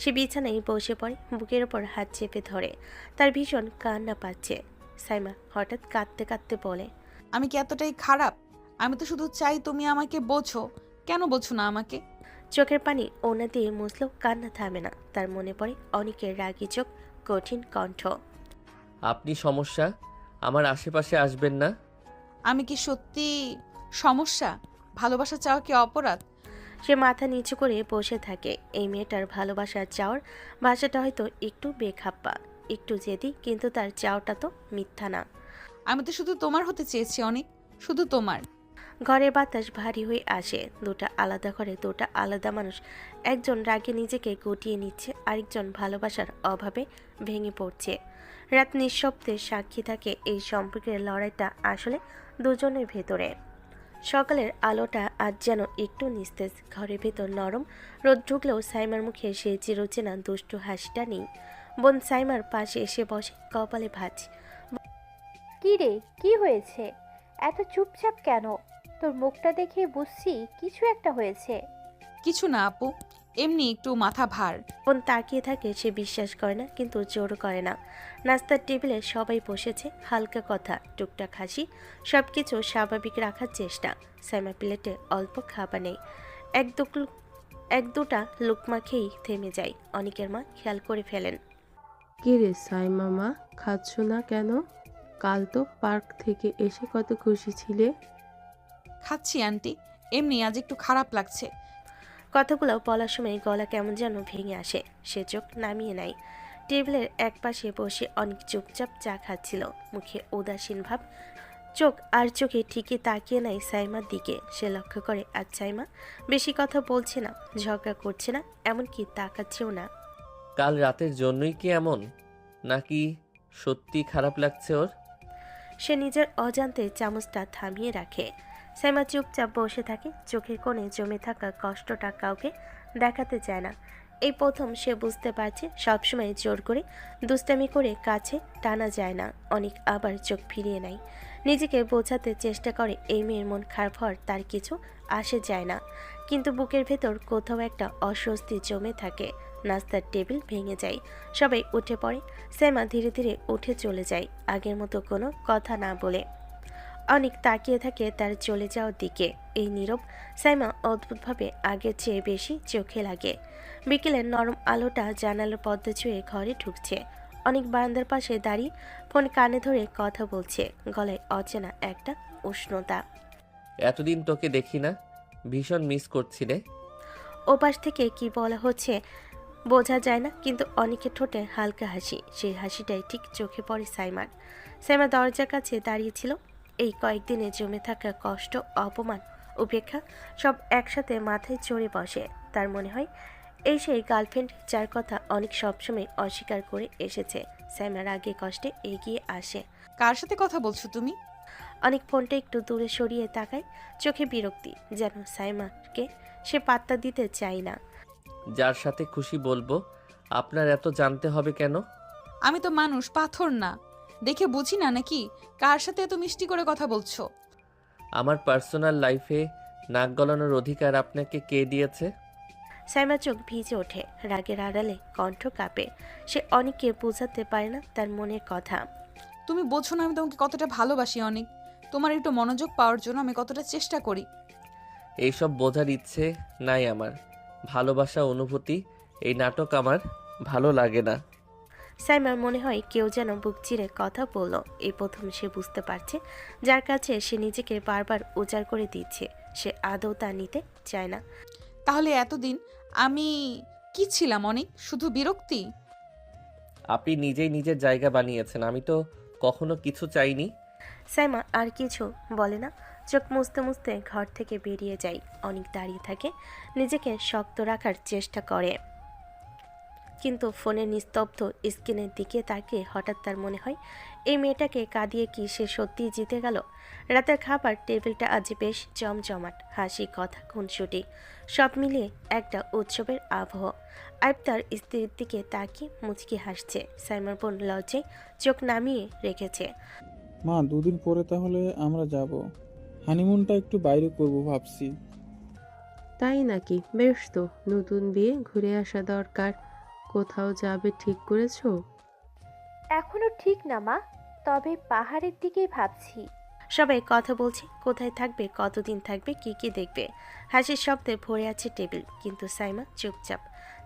সে বিছানায় বসে পড়ে, বুকের ওপর হাত চেপে ধরে। তার ভীষণ কান্না পাচ্ছে। সাইমা হঠাৎ কাঁদতে কাঁদতে বলে, আমি কি এতটাই খারাপ? আমি তো শুধু চাই তুমি আমাকে বোঝো। কেন বোঝো না আমাকে? চোখের পানি ওনা দিয়ে মুছলেও কান্না থামে না। তার মনে পড়ে অনেকের রাগী চোখ, কঠিন কণ্ঠ। আপনি সমস্যা, আমার আশেপাশে আসবেন না। আমি কি সত্যি সমস্যা? ভালোবাসা চাওয়া কি অপরাধ? সে মাথা নিচু করে বসে থাকে। এই মেয়েটার ভালোবাসার চাওয়ার ভাষাটা হয়তো একটু বেখাপ্পা, একটু জেদি, কিন্তু তার চাওয়াটা তো মিথ্যা না। আমি তো শুধু তোমার হতে চেয়েছি অনিক, শুধু তোমার। ঘরের বাতাস ভারী হয়ে আসে। দুটা আলাদা ঘরে দুটা আলাদা মানুষ। একজন রাগে নিজেকে গুটিয়ে নিচ্ছে, আরেকজন ভালোবাসার অভাবে ভেঙে পড়ছে। রাত নিঃশব্দে সাক্ষী থাকে এই সম্পর্কের লড়াইটা আসলে দুজনের ভেতরে। সকালের আলোটা আজ যেন একটু নিস্তেজ। ঘরের ভেতর নরম রোদ ঢুকলেও সাইমার মুখে সেই চিরচেনা দুষ্টু হাসিটা নেই। বোন সাইমার পাশে এসে বসে, কপালে ভাঁজ। কি রে, কি হয়েছে? এত চুপচাপ কেন? তোর মুখটা দেখে বুঝছি কিছু একটা হয়েছে। কিছু না আপু, এমনি একটু মাথা ভার। বোন তাকিয়ে থাকে, সে বিশ্বাস করে না কিন্তু জোরও করে না। নাস্তার টেবিলে সবাই বসেছে, হালকা কথা, টুকটাক হাসি, সবকিছু স্বাভাবিক রাখার চেষ্টা। সাইমা প্লেটে অল্প খাবার নেই, এক দুটা লুকমা খেয়েই থেমে যায়। অনেকের মা খেয়াল করে ফেলেন। কি রে সাইমা মা, খাচ্ছ না কেন? কাল তো পার্ক থেকে এসে কত খুশি ছিলে। খাচ্ছি আন্টি, এমনি আজ একটু খারাপ লাগছে। কথাগুলো বলার সময় গলা কেমন যেন ভেঙে আসে। সে চোখ নামিয়ে নেয়। টেবিলের এক পাশে বসে অনেক চুপচাপ চা খাচ্ছিল, মুখে উদাসীন ভাব। চোখ আর চোখে ঠিকই তাকিয়ে নেয় সাইমার দিকে। সে লক্ষ্য করে আজ সাইমা বেশি কথা বলছে না, ঝগড়া করছে না, এমনকি তাকাচ্ছেও না। কাল রাতের জন্যই কি এমন, নাকি সত্যি খারাপ লাগছে ওর? সে নিজের অজান্তে চামচটা থামিয়ে রাখে। সাইমা চুপচাপ বসে থাকে, চোখের কোণে জমে থাকা কষ্টটা কাউকে দেখাতে চায় না। এই প্রথম সে বুঝতে পারছে সবসময় জোর করে দুষ্টামি করে কাছে টানা যায় না। অনেক আবার চোখ ফিরিয়ে নেয়, নিজেকে বোঝাতে চেষ্টা করে এই মেয়ের মন খারাপ হওয়ার তার কিছু আসে যায় না। কিন্তু বুকের ভেতর কোথাও একটা অস্বস্তি জমে থাকে। নাস্তার টেবিল ভেঙে যায়, সবাই উঠে পড়ে। সাইমা ধীরে ধীরে উঠে চলে যায়, আগের মতো কোনো কথা না বলে। অনেক তাকিয়ে থাকে তার চলে যাওয়ার দিকে। এই নীরব সাইমা অদ্ভুতভাবে আগের চেয়ে বেশি চোখে লাগে। বিকেলের নরম আলোটা জানালার পর্দা ছুঁয়ে ঘরে ঢুকছে। অনেক বারান্দার পাশে দাঁড়িয়ে ফোন কানে ধরে কথা বলছে, গলায় অচেনা একটা উষ্ণতা। এতদিন তোকে দেখি না, ভীষণ মিস করছি রে। ওপাশ থেকে কি বলা হচ্ছে বোঝা যায় না, কিন্তু অনেকের ঠোঁটে হালকা হাসি। সেই হাসিটাই ঠিক চোখে পড়ে সাইমার। সাইমা দরজার কাছে দাঁড়িয়েছিল। এই কয়েকদিনে জমে থাকা কষ্ট, অপমান, উপেক্ষা সব একসাথে মাথায় চড়ে বসে। তার মনে হয় এই সেই গার্লফ্রেন্ড যার কথা অনেক সবসময় অস্বীকার করে এসেছে। সাইমার আগে কষ্টে এগিয়ে আসে। কার সাথে কথা বলছো তুমি? অনেক ফোনটা একটু দূরে সরিয়ে তাকায়, চোখে বিরক্তি, যেন সাইমাকে সে পাত্তা দিতে চায় না। যার সাথে খুশি বলবো, আপনার এত জানতে হবে কেন? আমি তো মানুষ, পাথর না। দেখে বুঝি না নাকি কার সাথে এত মিষ্টি করে কথা বলছো? আমার পার্সোনাল লাইফে নাক গলানোর অধিকার আপনাকে কে দিয়েছে? সাইমা চোখ ভিজে ওঠে, রাগের আড়ালে কণ্ঠ কাঁপে। সে অনেককে বোঝাতে পারে না তার মনের কথা। তুমি বোঝো না আমি তোমাকে কতটা ভালোবাসি অনেক। তোমার একটু মনোযোগ পাওয়ার জন্য আমি কতটা চেষ্টা করি। এইসব বোঝার ইচ্ছে নাই আমার। ভালোবাসা, অনুভূতি, এই নাটক আমার ভালো লাগে না। সাইমার মনে হয় কেউ যেন বুক চিরে কথা বলল। এই প্রথম সে বুঝতে পারছে যার কাছে সে নিজেকে বারবার উজাড় করে দিচ্ছে, সে আদৌ তা নিতে চায় না। তাহলে এতদিন আমি কি ছিলাম অনেক? শুধু বিরক্তি? আপনি নিজেই নিজের জায়গা বানিয়েছেন, আমি তো কখনো কিছু চাইনি। সাইমা আর কিছু বলে না, চোখ মুছতে মুছতে ঘর থেকে বেরিয়ে যায়। অনেক দাঁড়িয়ে থাকে, নিজেকে শক্ত রাখার চেষ্টা করে, কিন্তু ফোনের নিস্তব্ধ স্ক্রিনের দিকে তাকিয়ে হঠাৎ তার মনে হয় এই মেয়েটাকে কাঁদিয়ে কি সে সত্যিই জিতে গেল। রাতের খাবার টেবিলটা আজ বেশ জমজমাট, হাসি, কথা, খুনসুটি সব মিলিয়ে একটা উৎসবের আবহ। আইব তার স্ত্রীর দিকে তাকিয়ে মুচকি হাসছে। সাইমার বোন লজ্জায় চোখ নামিয়ে রেখেছে। মা 2 দিন পরে তাহলে আমরা যাব, হানিমুনটা একটু বাইরে করব ভাবছি। তাই নাকি? বেশ তো, নতুন বিয়ে, ঘুরে আসা দরকার। কোথাও যাবে ঠিক করেছো? এখনো ঠিক না মা, তবে পাহাড়ের দিকেই ভাবছি। সবাই কথা বলছে, কোথায় থাকবে, কতদিন থাকবে, কি কি দেখবে। হাসির শব্দে ভরে আছে টেবিল, কিন্তু সাইমা চুপচাপ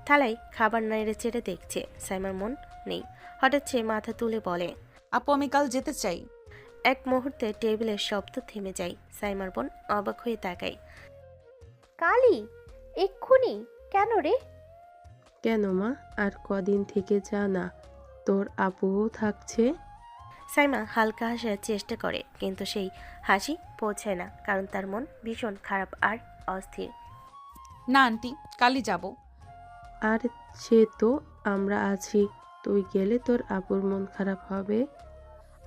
থালায় খাবার নাড়ে চেড়ে দেখছে। সাইমার মন নেই। হঠাৎ সে মাথা তুলে বলে, আপু আমি কাল যেতে চাই। এক মুহূর্তে টেবিলের শব্দ থেমে যায়। সাইমার বোন অবাক হয়ে তাকায়। কালি? এক্ষুনি? কেন রে? কেন মা, আর কদিন থেকে যা না, তোর আপুও থাকছে। সাইমা হালকা হাসার চেষ্টা করে, কিন্তু সেই হাসি পৌঁছায় না, কারণ তার মন ভীষণ খারাপ আর অস্থির। না আন্টি, কালই যাব। আর সে তো আমরা আছি, তুই গেলে তোর আপুর মন খারাপ হবে।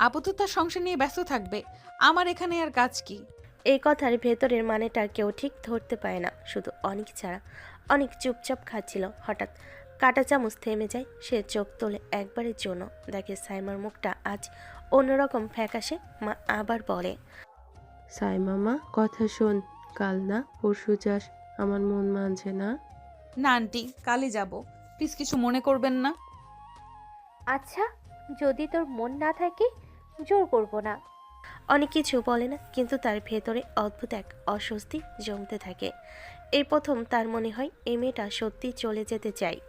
আপু তো তার সংসার নিয়ে ব্যস্ত থাকবে, আমার এখানে আর কাজ কি? এই কথার ভেতরের মানেটা কেউ ঠিক ধরতে পারে না, শুধু অনেক ছাড়া। অনেক চুপচাপ খাচ্ছিল। হঠাৎ কাঁটা চামচ থেমে যায়। সে চোখ তোলে একবারের জন্য, দেখে সাইমার মুখটা আজ অন্যরকম ফ্যাকাশে। মা আবার বলে, সাইমা মা, কথা শোন, কাল না পরশু যাস, আমার মন মানছে না। না আন্টি, কালই যাব, প্লিজ কিছু মনে করবেন না। আচ্ছা, যদি তোর মন না থাকে জোর করব না। অনেক কিছু বলে না, কিন্তু তার ভেতরে অদ্ভুত এক অস্বস্তি জমতে থাকে। এই প্রথম তার মনে হয় এই মেয়েটা সত্যি চলে যেতে চায়।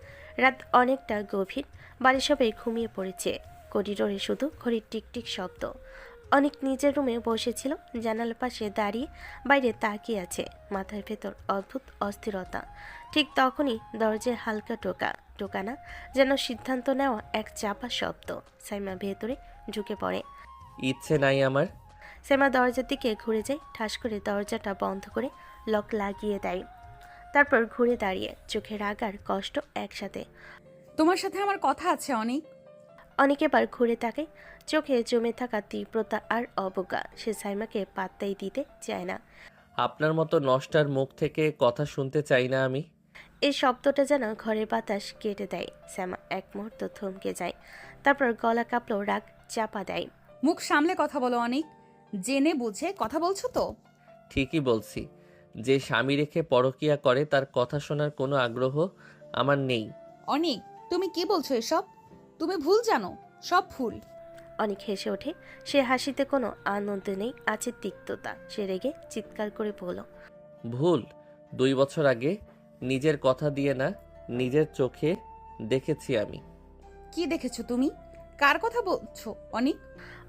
রাত অনেকটা গভীর, বাড়ির সবাই ঘুমিয়ে পড়েছে। করিডোরে শুধু ঘড়ির টিকটিক শব্দ। অনেক নিজের রুমে বসেছিল, জানালার পাশে দাঁড়িয়ে বাইরে তাকিয়ে আছে, মাথার ভেতর অদ্ভুত অস্থিরতা। ঠিক তখনই দরজায় হালকা টোকানা, যেন সিদ্ধান্ত নেওয়া এক চাপা শব্দ। সাইমা ভেতরে ঢুকে পড়ে। ইচ্ছে নাই আমার। সাইমা দরজার দিকে ঘুরে যায়, ঠাস করে দরজাটা বন্ধ করে লক লাগিয়ে দেয়। তারপর ঘুরে দাঁড়িয়ে, চোখে রাগ আর কষ্ট একসাথে। তোমার সাথে আমার কথা আছে অনেক। অনেক এবার ঘুরে তাকায়, চোখে জমে থাকা তীব্রতা আর অবজ্ঞা। সে সাইমাকে পাত্তাই দিতে চায় না। আপনার মতো নষ্টার মুখ থেকে কথা শুনতে চাই না আমি। এই শব্দটা যেন ঘরের বাতাস কেটে দেয়। সাইমা এক মুহূর্ত থমকে যায়, তারপর গলা কাঁপলো, রাগ চাপা দেয়। মুখ সামলে কথা বলো অনেক, জেনে বুঝে কথা বলছো তো? ঠিকই বলছি, যে স্বামী রেখে পরকিয়া করে তার কথা শোনার কোনো আগ্রহ আমার নেই। অনেক, তুমি কি বলছো এসব? তুমি ভুল জানো, সব ভুল। অনেক হেসে ওঠে। সে হাসিতে কোনো আনন্দ নেই, আছে তিক্ততা। সে রেগে চিৎকার করে বলল, ভুল? 2 বছর আগে নিজের কথা দিয়ে না, নিজের চোখে দেখেছি আমি। কি দেখেছো তুমি? কার কথা বলছো অনেক?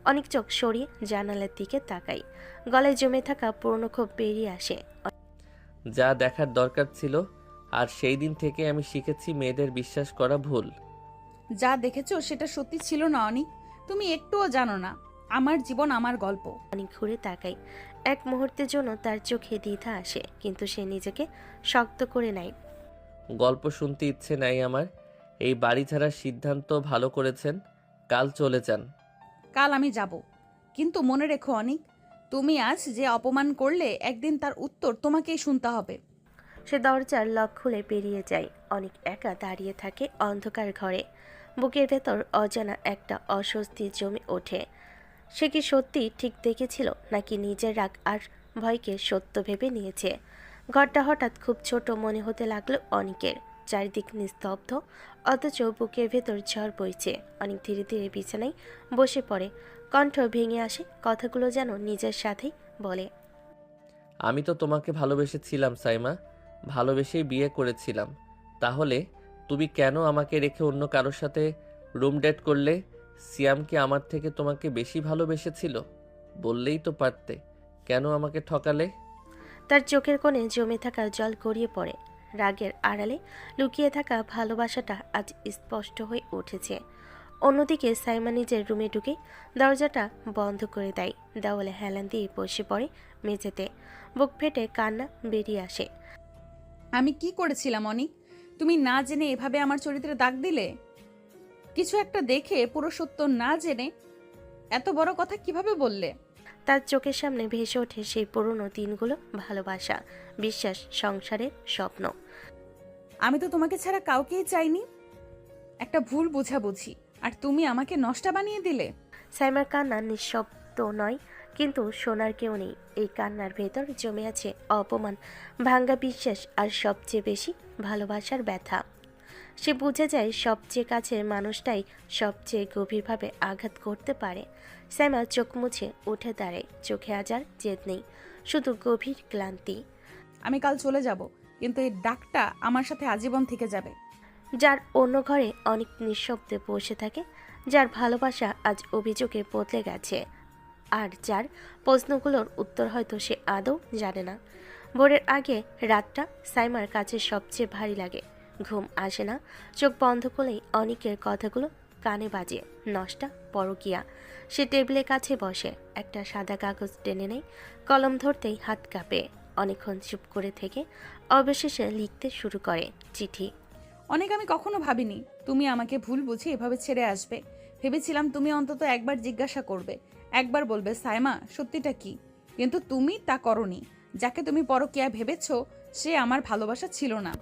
অনেক চোখ সরিয়ে জানালার দিকে তাকাই। গলায় জমে থাকা পুরনো ক্ষোভ বেরিয়ে আসে। যা দেখার দরকার ছিল, আর সেই দিন থেকে আমি শিখেছি মেয়েদের বিশ্বাস করা ভুল। যা দেখেছো সেটা সত্যি ছিল না অনেক, তুমি একটুও জানো না। আমার জীবন, আমার গল্প। অনেক ঘুরে তাকাই। এক মুহূর্তের জন্য তার চোখে দ্বিধা আসে, কিন্তু সে নিজেকে শক্ত করে নেয়। গল্প শুনতে ইচ্ছে নাই আমার। এই বাড়ি ছাড়ার সিদ্ধান্ত ভালো করেছেন, কাল চলে যান। কাল আমি যাব, কিন্তু মনে রেখো অনেক, তুমি আজ যে অপমান করলে একদিন তার উত্তর তোমাকেই শুনতে হবে। সে দরজার লক খুলে বেরিয়ে যায়। অনেক একা দাঁড়িয়ে থাকে অন্ধকার ঘরে। বুকের ভেতর অজানা একটা অস্বস্তি জমে ওঠে। সে কি সত্যি ঠিক দেখেছিল, নাকি নিজের রাগ আর ভয়কে সত্য ভেবে নিয়েছে? ঘরটা হঠাৎ খুব ছোট মনে হতে লাগলো অনেকের। চারিদিক নিস্তব্ধ, অথচ বুকের ভেতর ঝড় বইছে। অনেক ধীরে ধীরে বিছানায় বসে পড়ে। কণ্ঠ ভেঙে আসে, কথাগুলো যেন নিজের সাথেই বলে। আমি তো তোমাকে ভালোবেসেছিলাম সাইমা, ভালোবেসেই বিয়ে করেছিলাম। তাহলে তুমি কেন আমাকে রেখে অন্য কারোর সাথে রুম ডেট করলে? সিয়াম কি আমার থেকে তোমাকে বেশি ভালোবেসেছিল? বললেই তো পারতে, কেন আমাকে ঠকালে? তার চোখের কোণে জমে থাকা জল গড়িয়ে পড়ে। রাগের আড়ালে লুকিয়ে থাকা ভালোবাসাটা আজ স্পষ্ট হয়ে উঠেছে। অন্যদিকে সাইমা নিজের রুমে ঢুকে দরজাটা বন্ধ করে দেয়। দেওয়ালে হেলান দিয়ে বসে পড়ে মেঝেতে। বুক ফেটে কান্না বেরিয়ে আসে। আমি কি করেছিলাম অনিক? তুমি না জেনে এভাবে আমার চরিত্রে দাগ দিলে। কিছু একটা দেখে পুরো সত্য না জেনে এত বড় কথা কিভাবে বললে? তার চোখের সামনে ভেসে ওঠে সেই পুরনো দিনগুলো, ভালোবাসা, বিশ্বাস, সংসারের স্বপ্ন। আমি তো তোমাকে ছাড়া কাউকেই চাইনি। একটা ভুল বোঝাবুঝি, আর তুমি আমাকে নষ্টা বানিয়ে দিলে। সাইমার কান্না নিঃশব্দ নয়, কিন্তু শোনার কেউ নেই। এই কান্নার ভেতর জমে আছে অপমান, ভাঙ্গা বিশ্বাস আর সবচেয়ে বেশি ভালোবাসার ব্যথা। সে বুঝে যায় সবচেয়ে কাছের মানুষটাই সবচেয়ে গভীরভাবে আঘাত করতে পারে। সাইমা চোখ মুছে উঠে দাঁড়ায়। চোখে আজ আর জেদ নেই, শুধু গভীর ক্লান্তি। আমি কাল চলে যাব, কিন্তু এই ডাকটা আমার সাথে আজীবন থেকে যাবে। যার অন্য ঘরে অনেক নিঃশব্দে বসে থাকে, যার ভালোবাসা আজ অভিযোগে বদলে গেছে, আর যার প্রশ্নগুলোর উত্তর হয়তো সে আদৌ জানে না। ভোরের আগে রাতটা সাইমার কাছে সবচেয়ে ভারী লাগে। ঘুম আসে না, চোখ বন্ধ করলেই অনেকের কথাগুলো কানে বাজে। নষ্টা, পরকিয়া। সে টেবিলের কাছে বসে, একটা সাদা কাগজ টেনে নেয়। কলম ধরতেই হাত কাঁপে। অনেকক্ষণ চুপ করে থেকে অবশেষে লিখতে শুরু করে চিঠি। অনেক আমি কখনো ভাবিনি তুমি আমাকে ভুল বুঝে এভাবে ছেড়ে আসবে। ভেবেছিলাম তুমি অন্তত একবার জিজ্ঞাসা করবে, একবার বলবে সাইমা সত্যিটা কি। কিন্তু তুমি তা করনি। যাকে তুমি পরকীয়া ভেবেছো সে আমার ভালোবাসা ছিল না।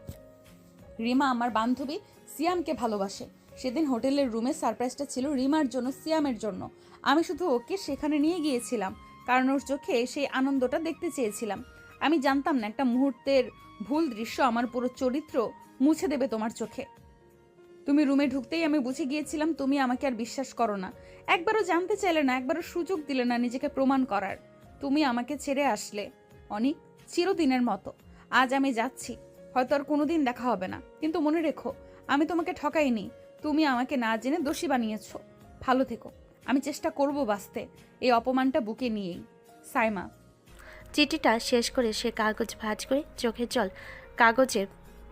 রিমা আমার বান্ধবী সিয়ামকে ভালোবাসে। সেদিন হোটেলের রুমে সারপ্রাইজটা ছিল রিমার জন্য, সিয়ামের জন্য। আমি শুধু ওকে সেখানে নিয়ে গিয়েছিলাম কারণ ওর চোখে সেই আনন্দটা দেখতে চেয়েছিলাম। আমি জানতাম না একটা মুহূর্তের ভুল দৃশ্য আমার পুরো চরিত্র মুছে দেবে তোমার চোখে। তুমি রুমে ঢুকতেই আমি বুঝে গিয়েছিলাম তুমি আমাকে আর বিশ্বাস করো না। একবারও জানতে চাইলে না, একবারও সুযোগ দিলে না নিজেকে প্রমাণ করার। তুমি আমাকে ছেড়ে আসলে অনেক, চিরদিনের মতো। আজ আমি যাচ্ছি, হয়তো আর কোনোদিন দেখা হবে না, কিন্তু মনে রেখো আমি তোমাকে ঠকাইনি। তুমি আমাকে না জেনে দোষী বানিয়েছো। ভালো থেকো। আমি চেষ্টা করব বাঁচতে এই অপমানটা বুকে নিয়েই। সাইমা। চিঠিটা শেষ করে সে কাগজ ভাঁজ করে চোখের জল কাগজে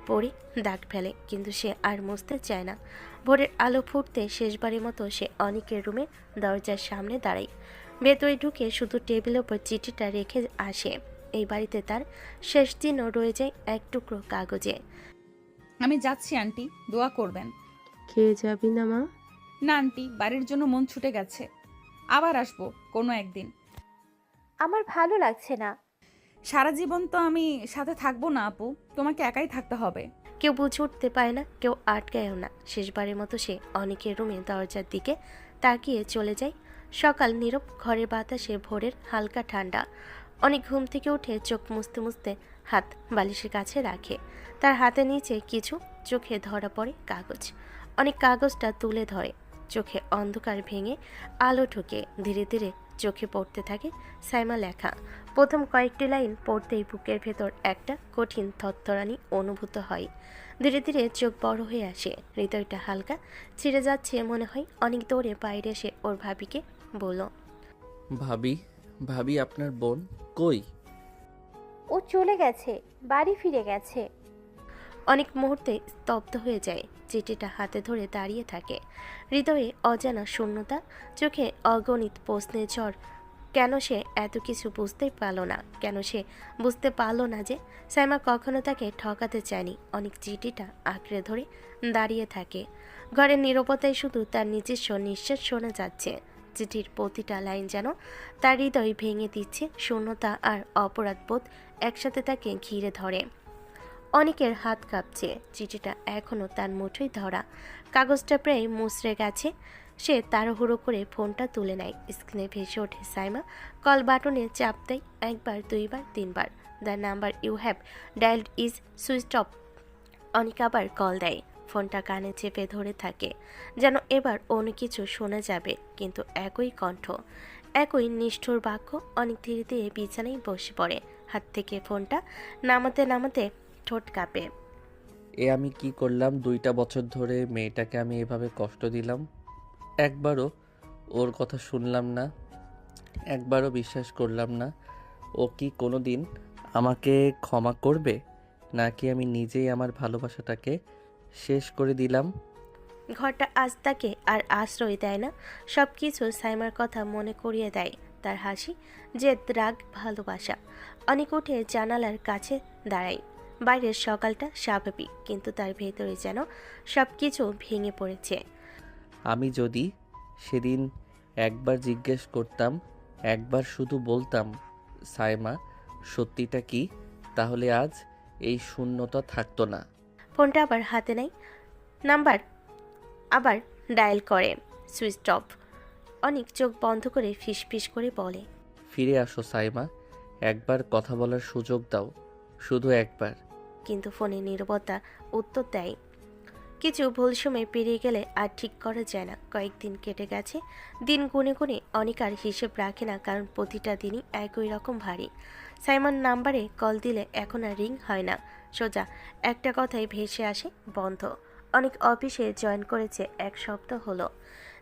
পড়ে দাগ ফেলে, কিন্তু সে আর মুছতে চায় না। ভোরের আলো ফুটতে শেষবারের মতো সে অনেকের রুমে দরজার সামনে দাঁড়ায়। ভেতরে ঢুকে শুধু টেবিলের ওপর চিঠিটা রেখে আসে। এই বাড়িতে তার শেষ দিনও রয়ে যায় এক টুকরো কাগজে। আমি যাচ্ছি আন্টি, দোয়া করবেন। খেয়ে যাবি না মা? না আন্টি, বাড়ির জন্য মন ছুটে গেছে। আবার আসবো কোনো একদিন। আমার ভালো লাগছে না। সারা জীবন তো আমি সাথে থাকবো না আপু, তোমাকে একাই থাকতে হবে। কেউ বুঝে উঠতে পারে না, কেউ আটকায়ও না। শেষবারের মতো সে অনেকের রুমে দরজার দিকে তাকিয়ে চলে যায়। সকাল নীরব, ঘরের বাতাসে ভোরের হালকা ঠান্ডা। অনেক ঘুম থেকে উঠে চোখ মুছতে মুছতে হাত বালিশের কাছে রাখে। তার হাতে নিচে কিছু চোখে ধরা পড়ে কাগজ। অনেক কাগজটা তুলে ধরে। চোখে অন্ধকার ভেঙে আলো ঢুকে ধীরে ধীরে চোখে পড়তে থাকে সাইমা লেখা। প্রথম কয়েকটি লাইন পড়তেই বুকের ভেতর একটা কঠিন থরথরানি অনুভূত হয়। ধীরে ধীরে চোখ বড় হয়ে আসে, হৃদয়টা হালকা ছিঁড়ে যাচ্ছে মনে হয়। অনেক দৌড়ে বাইরে এসে ওর ভাবিকে বলল, ভাবি, ভাবি আপনার বোন কই? ও চলে গেছে, বাড়ি ফিরে গেছে। অনেক মুহূর্তে স্তব্ধ হয়ে যায়। চিঠিটা হাতে ধরে দাঁড়িয়ে থাকে। হৃদয়ে অজানা শূন্যতা, চোখে অগণিত প্রশ্নের ঝড়। কেন সে এত কিছু বুঝতেই পারল না? কেন সে বুঝতে পারল না যে সাইমা কখনো তাকে ঠকাতে চায়নি? অনেক চিঠিটা আঁকড়ে ধরে দাঁড়িয়ে থাকে। ঘরের নীরবতায় শুধু তার নিজস্ব নিঃশ্বাস শোনা যাচ্ছে। চিঠির প্রতিটা লাইন যেন তার হৃদয় ভেঙে দিচ্ছে। শূন্যতা আর অপরাধবোধ একসাথে তাকে ঘিরে ধরে। অনেকের হাত কাঁপছে। চিঠিটা এখনও তার মুঠোয় ধরা। কাগজটা প্রায় মুচড়ে গেছে। সে তাড়াহুড়ো করে ফোনটা তুলে নেয়। স্ক্রিনে ভেসে ওঠে সাইমা। কল বাটনে চাপ দেয় একবার, দুইবার, তিনবার। The number you have dialled is switch off. অনেক আবার কল দেয়। ফোনটা কানে চেপে ধরে থাকে, যেন এবার অন্য কিছু শোনা যাবে, কিন্তু একই কণ্ঠ, একই নিষ্ঠুর বাক্য। অনেক ধীরে ধীরে বিছানায় বসে পড়ে। হাত থেকে ফোনটা নামাতে নামাতে ঠোঁট কাঁপে। এ আমি কি করলাম? 2টা বছর ধরে মেয়েটাকে আমি এভাবে কষ্ট দিলাম। একবারও ওর কথা শুনলাম না, একবারও বিশ্বাস করলাম না। ও কি কোনো দিন আমাকে ক্ষমা করবে? নাকি আমি নিজেই আমার ভালোবাসাটাকে শেষ করে দিলাম? ঘরটা আজ তাকে আর আশ্রয় দেয় না। সব কিছু সাইমার কথা মনে করিয়ে দেয়। তার হাসি, জেদ, রাগ, ভালোবাসা। অনেক উঠে জানালার কাছে দাঁড়ায়। বাইরের সকালটা স্বাভাবিক, কিন্তু তার ভেতরে যেন সব কিছু ভেঙে পড়েছে। আমি যদি সেদিন একবার জিজ্ঞেস করতাম, একবার শুধু বলতাম সাইমা সত্যিটা কি, তাহলে আজ এই শূন্যতা থাকতো না। ফোনটা আবার হাতে নেয়, নাম্বার আবার ডায়াল করে। Switch off. অনেক চোখ বন্ধ করে ফিসফিস করে বলে, ফিরে আসো সাইমা, একবার কথা বলার সুযোগ দাও, শুধু একবার। কিন্তু ফোনে নীরবতা উত্তর দেয়। কিছু ভুল সময় পেরিয়ে গেলে আর ঠিক করা যায় না। কয়েকদিন কেটে গেছে। দিন গুনে গুনে অনেক আর হিসেব রাখে না, কারণ প্রতিটা দিনই একই রকম ভারী। সাইমন নাম্বারে কল দিলে এখন আর রিং হয় না, সোজা একটা কথাই ভেসে আসে, বন্ধ। অনেক অফিসে জয়েন করেছে 1 সপ্তাহ হলো।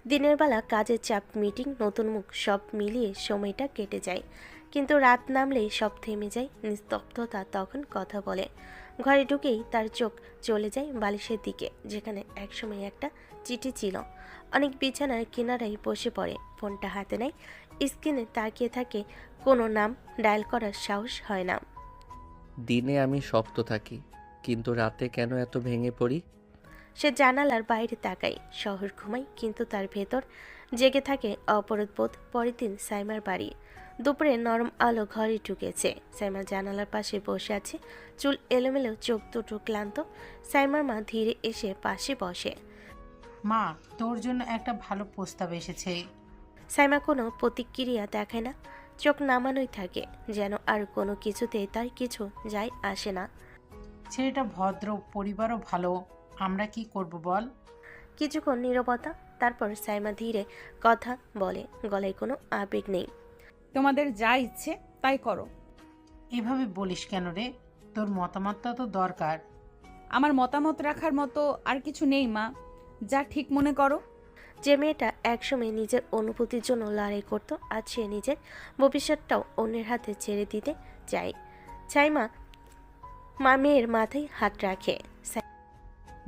দিনের বেলা কাজের চাপ, মিটিং, নতুন মুখ সব মিলিয়ে সময়টা কেটে যায়। কিন্তু রাত নামলেই সব থেমে যায়, নিস্তব্ধতা তখন কথা বলে। ঘরে ঢুকেই তার চোখ চলে যায় বালিশের দিকে, যেখানে একসময় একটা চিঠি ছিল। অনেক বিছানার কিনারায় বসে পড়ে, ফোনটা হাতে নেয়, স্ক্রিনে তাকিয়ে থাকে। কোনো নাম ডায়াল করার সাহস হয় না। দিনে আমি শক্ত থাকি, কিন্তু রাতে কেন এত ভেঙে পড়ি? সে জানালার বাইরে তাকায়। শহর ঘুমায়, কিন্তু তার ভেতর জেগে থাকে অপরাধবোধ। পরের দিন সাইমার বাড়ি। দুপুরে নরম আলো ঘরে ঢুকেছে। সাইমা জানালার পাশে বসে আছে, চুল এলোমেলো, চোখ দুটো ক্লান্ত। সাইমার মা ধীরে এসে পাশে বসে। মা, তোর জন্য একটা ভালো প্রস্তাব এসেছে। সাইমা কোনো প্রতিক্রিয়া দেখায় না, চোখ নামানোই থাকে, যেন আর কোনো কিছুতেই তার কিছু যায় আসে না। ছেলেটা ভদ্র, পরিবারও ভালো, আমরা কি করব বল? কিছুক্ষণ নীরবতা, তারপর সাইমা ধীরে কথা বলে, গলায় কোনো আবেগ নেই। তোমাদের যা ইচ্ছে তাই করো। এভাবে বলিস কেন রে? তোর মতামতটা তো দরকার। আমার মতামত রাখার মতো আর কিছু নেই মা, যা ঠিক মনে করো। যে মেয়েটা একসময় নিজের অনুভূতির জন্য লড়াই করত, আজ সে নিজের ভবিষ্যৎটাও অন্যের হাতে ছেড়ে দিতে চায়। সাইমা মেয়ের মাথায় হাত রাখে।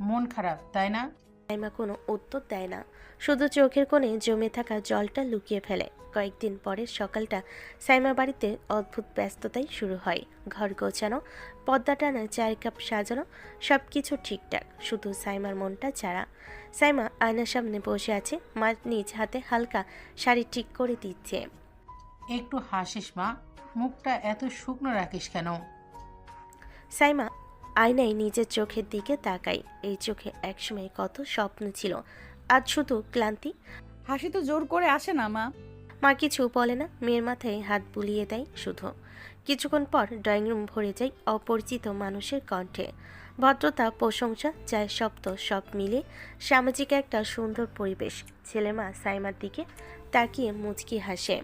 মন খারাপ, তাই না? সাইমা কোনো উত্তর দেয় না, শুধু চোখের কোণে জমে থাকা জলটা লুকিয়ে ফেলে। কয়েকদিন পরের সকালটা সাইমা বাড়িতে অদ্ভুত ব্যস্ততাই শুরু হয়। ঘর গোছানো, পর্দা টানা, চায়ের কাপ সাজানো, সব কিছু ঠিকঠাক, শুধু সাইমার মনটা ছাড়া। সাইমা আয়নার সামনে বসে আছে, মা নিজ হাতে হালকা শাড়ি ঠিক করে দিচ্ছে। একটু হাসিস মা, মুখটা এত শুকনো রাখিস কেন? সাইমা আয়নায় নিজের চোখের দিকে তাকাই। এই চোখে একসময় কত স্বপ্ন ছিল, আজ শুধু ক্লান্তি। হাসি তো জোর করে আসে না মা। মা কিছু বলে না, মেয়ের মাথায় হাত বুলিয়ে দেয় শুধু। কিছুক্ষণ পর ড্রয়িং রুম ভরে যায় অপরিচিত মানুষের কণ্ঠে। ভদ্রতা, প্রশংসা, চায়ের শব্দ, সব মিলে সামাজিক একটা সুন্দর পরিবেশ। ছেলে মা সাইমার দিকে তাকিয়ে মুচকি হাসে।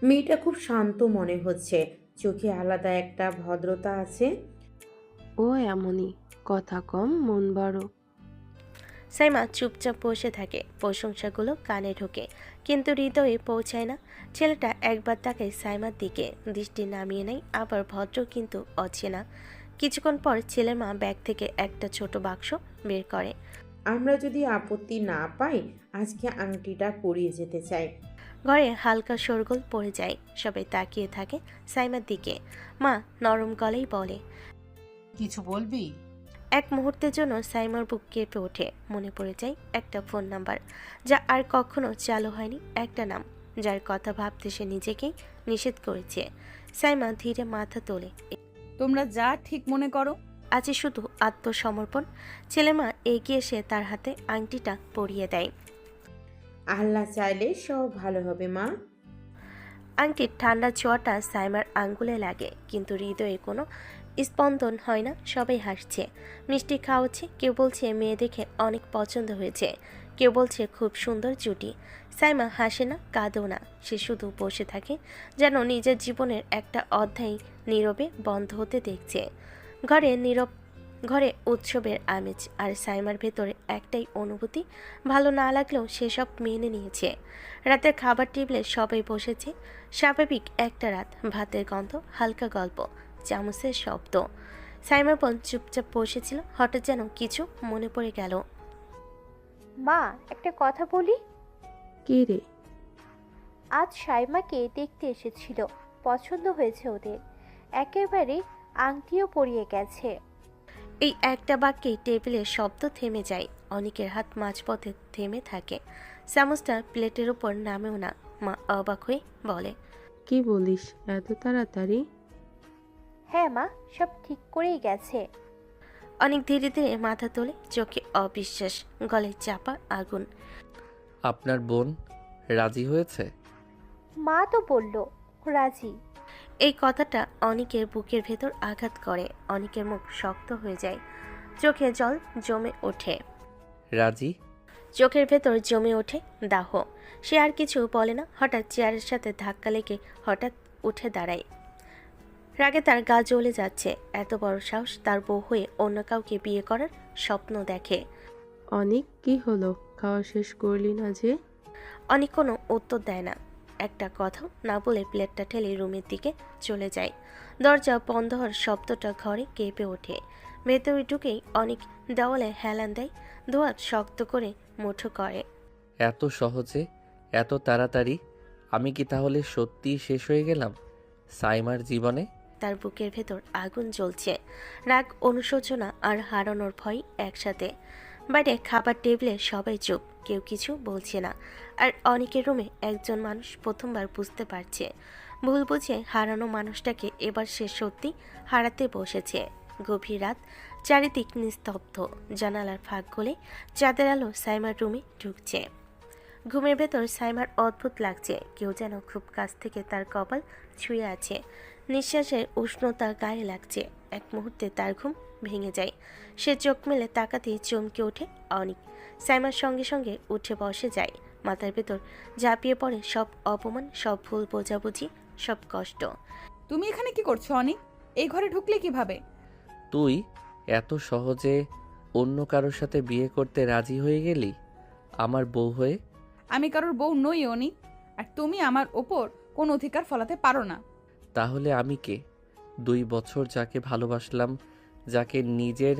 মেয়েটা খুব শান্ত মনে হচ্ছে, চোখে আলাদা একটা ভদ্রতা আছে। ও এমনই, কথা কম মন বড়। সাইমা চুপচাপ বসে থাকে, প্রশংসাগুলো কানে ঢোকে, কিন্তু হৃদয়ে পৌঁছায় না। ছেলেটা একবার তাকায় সাইমার দিকে, দৃষ্টি নামিয়ে নেয়, আবার ভদ্র কিন্তু অচেনা। কিছুক্ষণ পর ছেলের মা ব্যাগ থেকে একটা ছোট বাক্স বের করে। আমরা যদি আপত্তি না পাই, আজকে আংটিটা পরিয়ে যেতে চাই। ঘরে হালকা শোরগোল পড়ে যায়, সবাই তাকিয়ে থাকে সাইমার দিকে। মা নরম গলায় বলে, কিছু বলবি? এক মুহূর্তের জন্য সাইমার বুক কেঁপে ওঠে। মনে পড়ে যায় একটা ফোন নাম্বার, যা আর কখনো চালু হয়নি, একটা নাম যার কথা ভাবতে সে নিজেকেই নিষেধ করেছে। সাইমা ধীরে মাথা তোলে। তোমরা যা ঠিক মনে করো। আজ শুধু আত্মসমর্পণ। ছেলেমা এগিয়ে এসে তার হাতে আংটিটা পরিয়ে দেয়। আল্লাহ চাইলে সব ভালো হবে মা। আংটির ঠান্ডা ছোঁয়াটা সাইমার আঙ্গুলে লাগে, কিন্তু হৃদয়ে কোনো স্পন্দন হয় না। সবাই হাসছে, মিষ্টি খাওয়াচ্ছে, কেউ বলছে মেয়ে দেখে অনেক পছন্দ হয়েছে, কেউ বলছে খুব সুন্দর জুটি। সাইমা হাসে না, কাঁদেও না, সে শুধু বসে থাকে, যেন নিজের জীবনের একটা অধ্যায় নীরবে বন্ধ হতে দেখছে। ঘরে উৎসবের আমেজ, আর সাইমার ভেতরে একটাই অনুভূতি, ভালো না লাগলেও সেসব মেনে নিয়েছে। রাতের খাবার টেবিলে সবাই বসেছে, স্বাভাবিক একটা রাত, ভাতের গন্ধ, হালকা গল্প, চামচের শব্দ। সাইমার বোন চুপচাপ বসেছিল, হঠাৎ যেন কিছু মনে পড়ে গেল। মা, একটা কথা বলি। কে রে? আজ সাইমাকে দেখতে এসেছিল, পছন্দ হয়েছে ওদের, একেবারে আংটিও পরিয়ে গেছে। এই একটা বাক্যে টেবিলের শব্দ থেমে যায়। অনেকের হাত মাঝপথে থেমে থাকে। চামচটা প্লেটের ওপর নামেও না। মা অবাক হয়ে বলে, কি বলিস এত তাড়াতাড়ি? হ্যাঁ মা, সব ঠিক করেই গেছে। অনেক ধীরে ধীরে মাথা তোলে, চোখে অবিশ্বাস, গলায় চাপা আগুন। আপনার বোন রাজি হয়েছে? মা তো বলল রাজি। এই কথাটা অনেকের বুকের ভেতর আঘাত করে। অনেকের মুখ শক্ত হয়ে যায়, চোখে জল জমে ওঠে। রাজি? চোখের ভেতর জমে ওঠে দাহ। সে আর কিছু বলে না। হঠাৎ চেয়ারের সাথে ধাক্কা লেগে হঠাৎ উঠে দাঁড়ায়। রাগে তার গা জ্বলে যাচ্ছে। এত বড় সাহস, তার বউ হয়ে অন্য কাউকে বিয়ে করার স্বপ্ন দেখে। অনেক কি হলো, খাওয়া শেষ করলি না যে? অনেক কোনো উত্তর দেয় না, একটা কথাও না বলে প্লেটটা ঠেলে রুমের দিকে চলে যায়। দরজা বন্ধ হওয়ার শব্দটা ঘরে কেঁপে ওঠে। ভেতরে ঢুকেই অনেক দেওয়ালে হেলান দেয়, দুহাত শক্ত করে মুঠো করে। এত সহজে, এত তাড়াতাড়ি? আমি কি তাহলে সত্যিই শেষ হয়ে গেলাম সাইমার জীবনে? তার বুকের ভেতর আগুন জ্বলছে, রাগ, অনুশোচনা আর হারানোর ভয় একসাথে। বাইরে খাবার টেবিলে সবাই চুপ, কেউ কিছু বলছে না। আর অনেকের রুমে একজন মানুষ প্রথমবার বুঝতে পারছে, ভুল বুঝে হারানো মানুষটাকে এবার সে সত্যি হারাতে বসেছে। গভীর রাত, চারিদিক নিস্তব্ধ। জানালার ফাঁক গলে চাঁদের আলো সাইমার রুমে ঢুকছে। ঘুমের ভেতর সাইমার অদ্ভুত লাগছে, কেউ যেন খুব কাছ থেকে তার কপাল ছুঁয়ে আছে। নিঃশ্বাসের উষ্ণতা গায়ে লাগছে। এক মুহূর্তে তার ঘুম ভেঙে যায়। সে চোখ মেলে তাকাতেই চমকে ওঠে অনিক। সাইমার সঙ্গে সঙ্গে উঠে বসে যায়। মাথার ভেতর ঝাঁপিয়ে পড়ে সব অপমান, সব ভুল বোঝাবুঝি, সব কষ্ট। তুমি এখানে কি করছো অনিক? এই ঘরে ঢুকলে কিভাবে? তুই এত সহজে অন্য কারোর সাথে বিয়ে করতে রাজি হয়ে গেলি আমার বউ হয়ে? আমি কারোর বউ নই অনিক, আর তুমি আমার ওপর কোন অধিকার ফলাতে পারো না। তাহলে আমি কে? 2 বছর যাকে ভালোবাসলাম, যাকে নিজের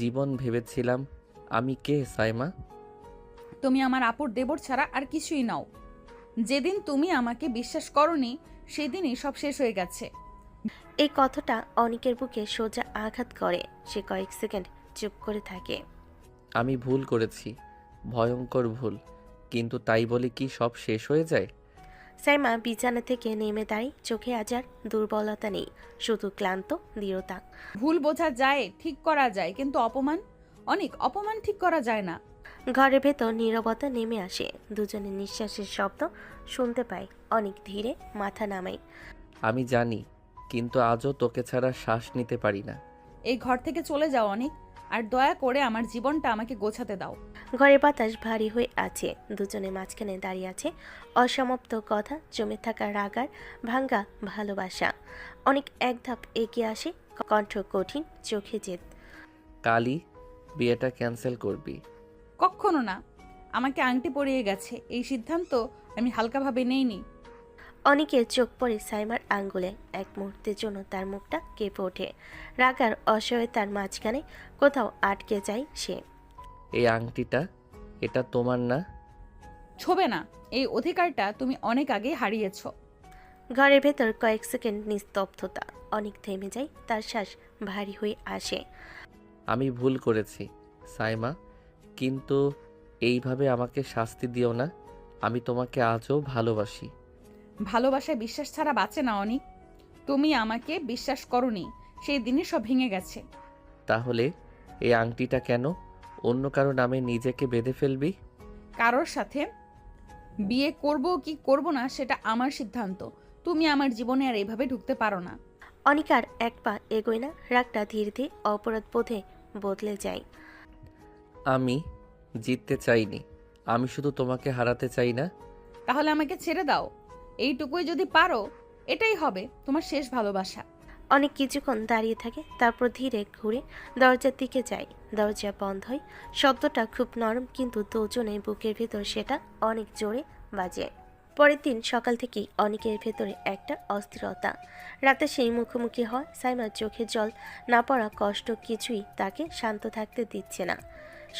জীবন ভেবেছিলাম, আমি কে সাইমা? তুমি আমার আপুর দেবর ছাড়া আর কিছুই নাও। যেদিন তুমি আমাকে বিশ্বাস করনি, সেদিনই সব শেষ হয়ে গেছে। এই কথাটা অনিকের বুকে সোজা আঘাত করে। সে কয়েক সেকেন্ড চুপ করে থাকে। আমি ভুল করেছি, ভয়ঙ্কর ভুল, কিন্তু তাই বলে কি সব শেষ হয়ে যায়? সাইমা বিছানা থেকে নেমে দাঁড়িয়ে, চোখে আজ আর দুর্বলতা নেই, শুধু ক্লান্ত দৃঢ়তা। ভুল বোঝা যায়, ঠিক করা যায়, কিন্তু অপমান, অনেক অপমান ঠিক করা যায় না। ঘরের ভেতর নীরবতা নেমে আসে। দুজনের নিঃশ্বাসের শব্দ শুনতে পায়। অনেক ধীরে মাথা নামায়। আমি জানি, কিন্তু আজও তোকে ছাড়া শ্বাস নিতে পারি না। এই ঘর থেকে চলে যাও অনেক, আর দয়া করে আমার জীবনটা আমাকে গোছাতে দাও। ঘরের বাতাস ভারী হয়ে আছে। দুজনের মাঝখানে দাঁড়িয়ে আছে অসমাপ্ত কথা, জমে থাকা রাগার ভাঙ্গা ভালোবাসা। অনেক এক ধাপ এগিয়ে আসে, কণ্ঠ কঠিন, চোখে জেদ। কালই বিয়েটা ক্যান্সেল করবি? কখনো না। আমাকে আংটি পরিয়ে গেছে, এই সিদ্ধান্ত আমি হালকাভাবে নেইনি। অনেকের চোখ পড়ে সাইমার আঙ্গুলে। এক মুহূর্তের জন্য তার মুখটা কেঁপে ওঠে। রাগার অসহায়তার মাঝখানে কোথাও আটকে যায় সে। এই আংটিটা, এটা তোমার না? ছোবে না, এই অধিকারটা তুমি অনেক আগে হারিয়েছ। ঘরের ভেতর কয়েক সেকেন্ড নিস্তব্ধতা। অনেক থেমে যায়, তার শ্বাস ভারী হয়ে আসে। আমি ভুল করেছি সাইমা, কিন্তু এইভাবে আমাকে শাস্তি দিও না। আমি তোমাকে আজও ভালোবাসি। ভালোবাসায় বিশ্বাস ছাড়া বাঁচে না অনিক। তুমি আমাকে বিশ্বাস করনি, সেই দিনই সব ভেঙে গেছে। তাহলে এই আংটিটা কেন অন্য কারো নামে নিজেকে বেঁধে ফেলবি? কারোর সাথে বিয়ে করব কি করব না সেটা আমার সিদ্ধান্ত। তুমি আমার জীবনে আর এভাবে ঢুকতে পারো না। অনেক আর এক পা এগোয় না। রাগটা ধীরে ধীরে অপরাধ বোধে বদলে যায়। আমি জিততে চাইনি, আমি শুধু তোমাকে হারাতে চাই না। তাহলে আমাকে ছেড়ে দাও, এইটুকুই যদি পারো। এটাই হবে তোমার শেষ ভালোবাসা। অনেক কিছুক্ষণ দাঁড়িয়ে থাকে, তারপর ধীরে ঘুরে দরজার দিকে যায়। দরজা বন্ধ হয়। শব্দটা খুব নরম, কিন্তু দুজনে বুকের ভেতর সেটা অনেক জোরে বাজে। পরের দিন সকাল থেকেই অনেকের ভেতরে একটা অস্থিরতা। রাতে সেই মুখোমুখি হয়। সাইমার চোখে জল না পড়া কষ্ট কিছুই তাকে শান্ত থাকতে দিচ্ছে না।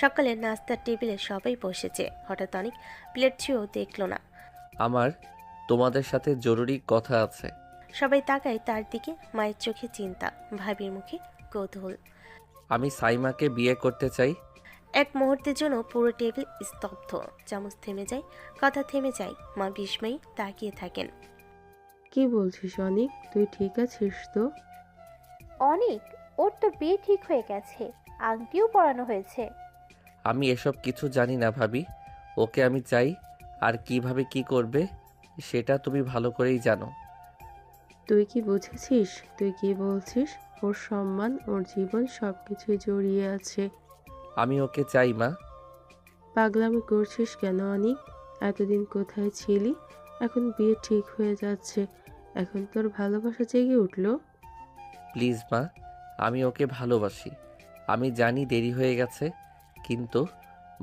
সকালে নাস্তার টেবিলে সবাই বসেছে। হঠাৎ অনেক প্লেট ছুঁয়েও দেখল না। আমার তোমাদের সাথে জরুরি কথা আছে। সবাই তাকায় তার দিকে। মায়ের চোখে চিন্তা, ভাবির মুখে কৌতূহল। আমি সাইমাকে বিয়ে করতে চাই। এক মুহূর্তের জন্য পুরো টেবিল স্তব্ধ। চামচ থেমে যায়, কথা থেমে যায়। মা বিস্ময়ী তাকিয়ে থাকেন। কি বলছিস অনিক, তুই ঠিক আছিস তো? অনেক, ওর তো বিয়ে ঠিক হয়ে গেছে, আংটিও পরানো হয়েছে। আমি এসব কিছু জানি না ভাবি। ওকে আমি চাই, আর কিভাবে কি করবে সেটা তুমি ভালো করেই জানো। তুই কি বুঝেছিস? তুই কি বলছিস? ওর সম্মান, ওর জীবন সবকিছুই জড়িয়ে আছে। আমি ওকে চাই মা। পাগলামি করছিস কেন অনিক? এতদিন কোথায় ছিলি? এখন বিয়ে ঠিক হয়ে যাচ্ছে, এখন তোর ভালোবাসা জেগে উঠলো? প্লিজ মা, আমি ওকে ভালোবাসি। আমি জানি দেরি হয়ে গেছে, কিন্তু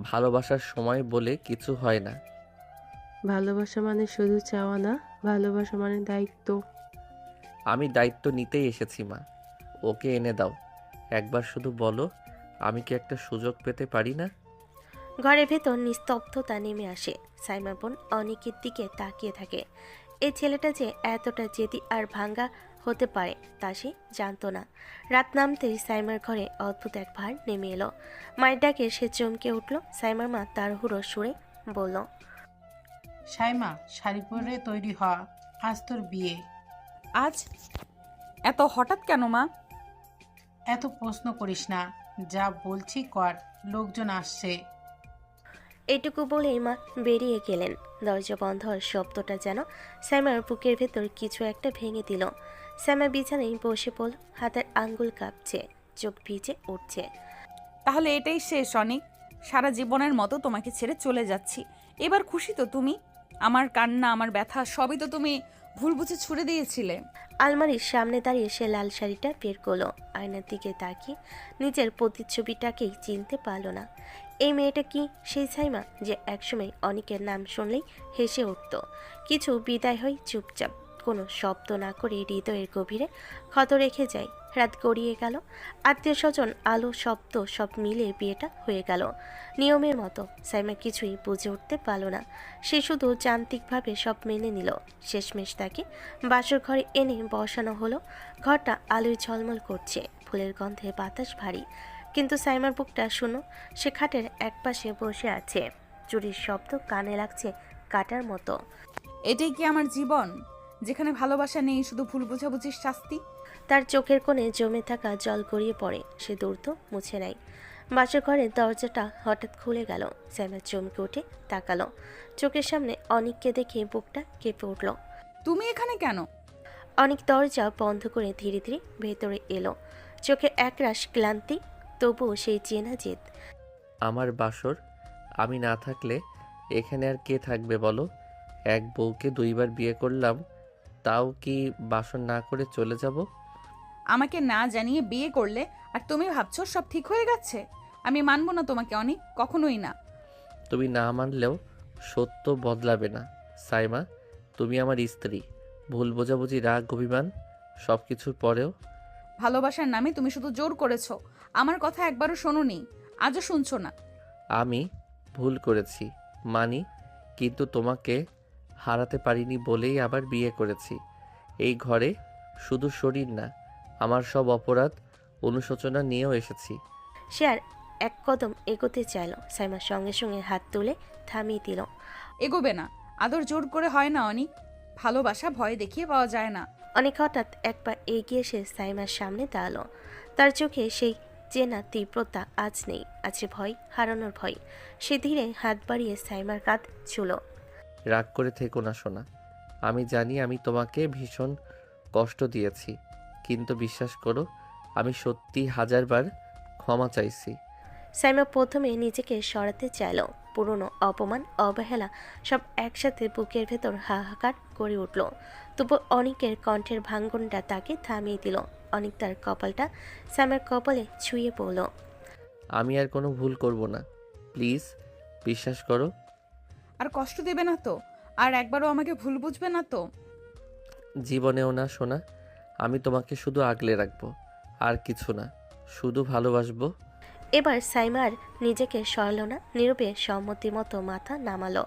ভালোবাসার সময় বলে কিছু হয় না। ভালোবাসা মানে শুধু চাওয়া না, ভালোবাসা মানে দায়িত্ব। আমি দায়িত্ব নিতেই এসেছি মা। ওকে এনে দাও। একবার শুধু বলো, আমি কি একটা সুযোগ পেতে পারি না? ঘরের ভেতর নিস্তব্ধতা নেমে আসে। সাইমার বোন অনেকের দিকে তাকিয়ে থাকে। এই ছেলেটা যে এতটা জেদি আর ভাঙ্গা হতে পারে তা সে জানতো না। রাত নামতেই সাইমার ঘরে অদ্ভুত এক ভার নেমে এলো। মায়ের ডাকে সে চমকে উঠল। সাইমার মা তাড়াহুড়ো সুরে বলল, সাইমা, শাড়ি পরে তৈরি হ, আজ তোর বিয়ে। আজ এত হঠাৎ কেন মা? এত প্রশ্ন করিস না, যা বলছি কর, লোকজন আসছে। এইটুকু বলেই মা বেরিয়ে গেলেন। দরজা বন্ধ হওয়ার শব্দটা যেন সাইমার বুকের ভেতর কিছু একটা ভেঙে দিল। সাইমা বিছানায় বসে পড়ল, হাতের আঙ্গুল কাঁপছে, চোখ ভিজে উঠছে। তাহলে এটাই শেষ অনেক, সারা জীবনের মতো তোমাকে ছেড়ে চলে যাচ্ছি। এবার খুশি তো তুমি? আমার কান্না, আমার ব্যথা সবই তো তুমি ভুল বুঝে ছুড়ে দিয়েছিলে। আলমারির সামনে দাঁড়িয়ে সে লাল শাড়িটা বের করলো। আয়নার দিকে তাকিয়ে নিজের প্রতিচ্ছবিটাকেই চিনতে পারল না। এই মেয়েটা কি সেই সাইমা যে একসময় অনেকের নাম শুনলেই হেসে উঠত? কিছু বিদায় হয় চুপচাপ, কোনো শব্দ না করে হৃদয়ের গভীরে ক্ষত রেখে যায়। রাত গড়িয়ে গেল, আত্মীয় স্বজন, আলো, শব্দ সব মিলে বিয়েটা হয়ে গেল নিয়মের মতো। সাইমা কিছুই বুঝে উঠতে পারল না। সে শুধু যান্ত্রিকভাবে সব মেনে নিল। শেষমেশ তাকে বাসর ঘরে এনে বসানো হলো। ঘরটা আলোয় ঝলমল করছে, ফুলের গন্ধে বাতাস ভারী। কিন্তু সাইমার বুকটা শুনো, সে খাটের একপাশে বসে আছে। চুরির শব্দ কানে লাগছে কাটার মতো। এটাই কি আমার জীবন, যেখানে ভালোবাসা নেই, শুধু ভুল বোঝাবুঝির শাস্তি? তার চোখের কোণে জমে থাকা জল গড়িয়ে পড়ে, সে দ্রুত মুছে নেয়। বাসর ঘরের দরজাটা হঠাৎ খুলে গেল। সাইমা চমকে উঠে তাকালো। চোখের সামনে অনিককে দেখে বুকটা কেঁপে উঠল। তুমি এখানে কেন? অনেক দরজা বন্ধ করে ধীরে ধীরে ভেতরে এলো। চোখে একরাশ ক্লান্তি, তবুও সেই চেনা জেদ। আমার বাসর, আমি না থাকলে এখানে আর কে থাকবে বলো? এক বউকে দুইবার বিয়ে করলাম, তাও কি বাসর না করে চলে যাব? আমাকে না জানিয়ে বিয়ে করলে, আর তুমি ভাবছো সব ঠিক হয়ে গেছে? আমি মানবো না তোমাকে অনেক, কখনোই না। তুমি না মানলেও সত্য বদলাবে না সাইমা। তুমি আমার স্ত্রী। ভুল বোঝাবুঝি, রাগ, অভিমান সব কিছুর পরেও ভালোবাসার নামে তুমি শুধু জোর করেছো, আমার কথা একবারও শোনোনি, আজও শুনছো না। আমি ভুল করেছি মানি, কিন্তু তোমাকে হারাতে পারিনি বলেই আবার বিয়ে করেছি। এই ঘরে শুধু শরীর না, আমার সব অপরাধ অনুশোচনা নিয়েও এসেছি। সে আর এক কদম এগোতে চাইল। সাইমার সঙ্গে সঙ্গে হাত তুলে থামিয়ে দিল। এগোবে না, আদর জোর করে হয় না অনেক, ভালোবাসা ভয় দেখিয়ে পাওয়া যায় না। অনেক হঠাৎ এক পা এগিয়ে এসে সাইমার সামনে দাঁড়ালো। তার চোখে সেই চেনা তীব্রতা আজ নেই, আছে ভয়, হারানোর ভয়। সে ধীরে হাত বাড়িয়ে সাইমার কাঁধ ছুঁল। রাগ করে থেকো না সোনা। আমি জানি আমি তোমাকে ভীষণ কষ্ট দিয়েছি, কিন্তু বিশ্বাস করো, আমি সত্যি হাজারবার ক্ষমা চাইছি। সাইমা প্রথমে নিজেকে সরাতে চাইল। পুরনো অপমান, অবহেলা সব একসাথে বুকের ভেতর হাহাকার করে উঠল। তবু অনিকের কণ্ঠের ভাঙ্গনটা তাকে থামিয়ে দিল। অনিক তার কপালটা সাইমার কপালে ছুঁয়ে পড়ল। আমি আর কোনো ভুল করব না, প্লিজ বিশ্বাস করো। আর কষ্ট দেবে না তো? আর একবারও আমাকে ভুল বুঝবে না তো? জীবনেও না সোনা। আমি তোমাকে শুধু আগলে রাখবো, আর কিছু না, শুধু ভালোবাসবো। এবার সাইমার নিজেকে সরল না, নীরবে সম্মতি মতো মাথা নামালো।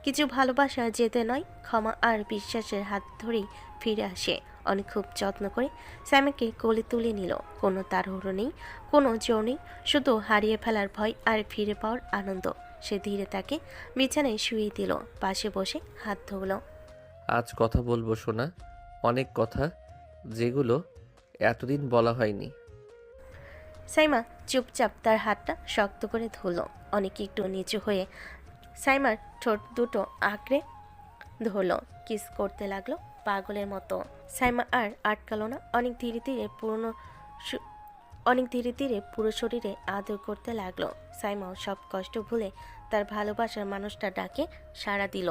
কিছু ভালোবাসা যেতে নয়, ক্ষমা আর বিশ্বাসের হাত ধরেই ফিরে আসে। অনেক খুব যত্ন করে সাইমাকে কোলে তুলে নিল। কোনো তাড়াহুড়ো নেই, কোনো জোর নেই, শুধু হারিয়ে ফেলার ভয় আর ফিরে পাওয়ার আনন্দ। সে ধীরে তাকে বিছানায় শুয়ে দিল, পাশে বসে হাত ধরল। আজ কথা বলবো সোনা, অনেক কথা, যেগুলো এতদিন বলা হয়নি। সাইমা চুপচাপ তার হাতটা শক্ত করে ধরল। অনেক একটু নিচু হয়ে সাইমার ঠোঁট দুটো আঁকড়ে ধরল, কিস করতে লাগলো পাগলের মতো। সাইমা আর আটকালো না, অনেক ধীরে ধীরে পুরো শরীরে আদর করতে লাগলো। সাইমাও সব কষ্ট ভুলে তার ভালোবাসার মানুষটা ডাকে সাড়া দিল।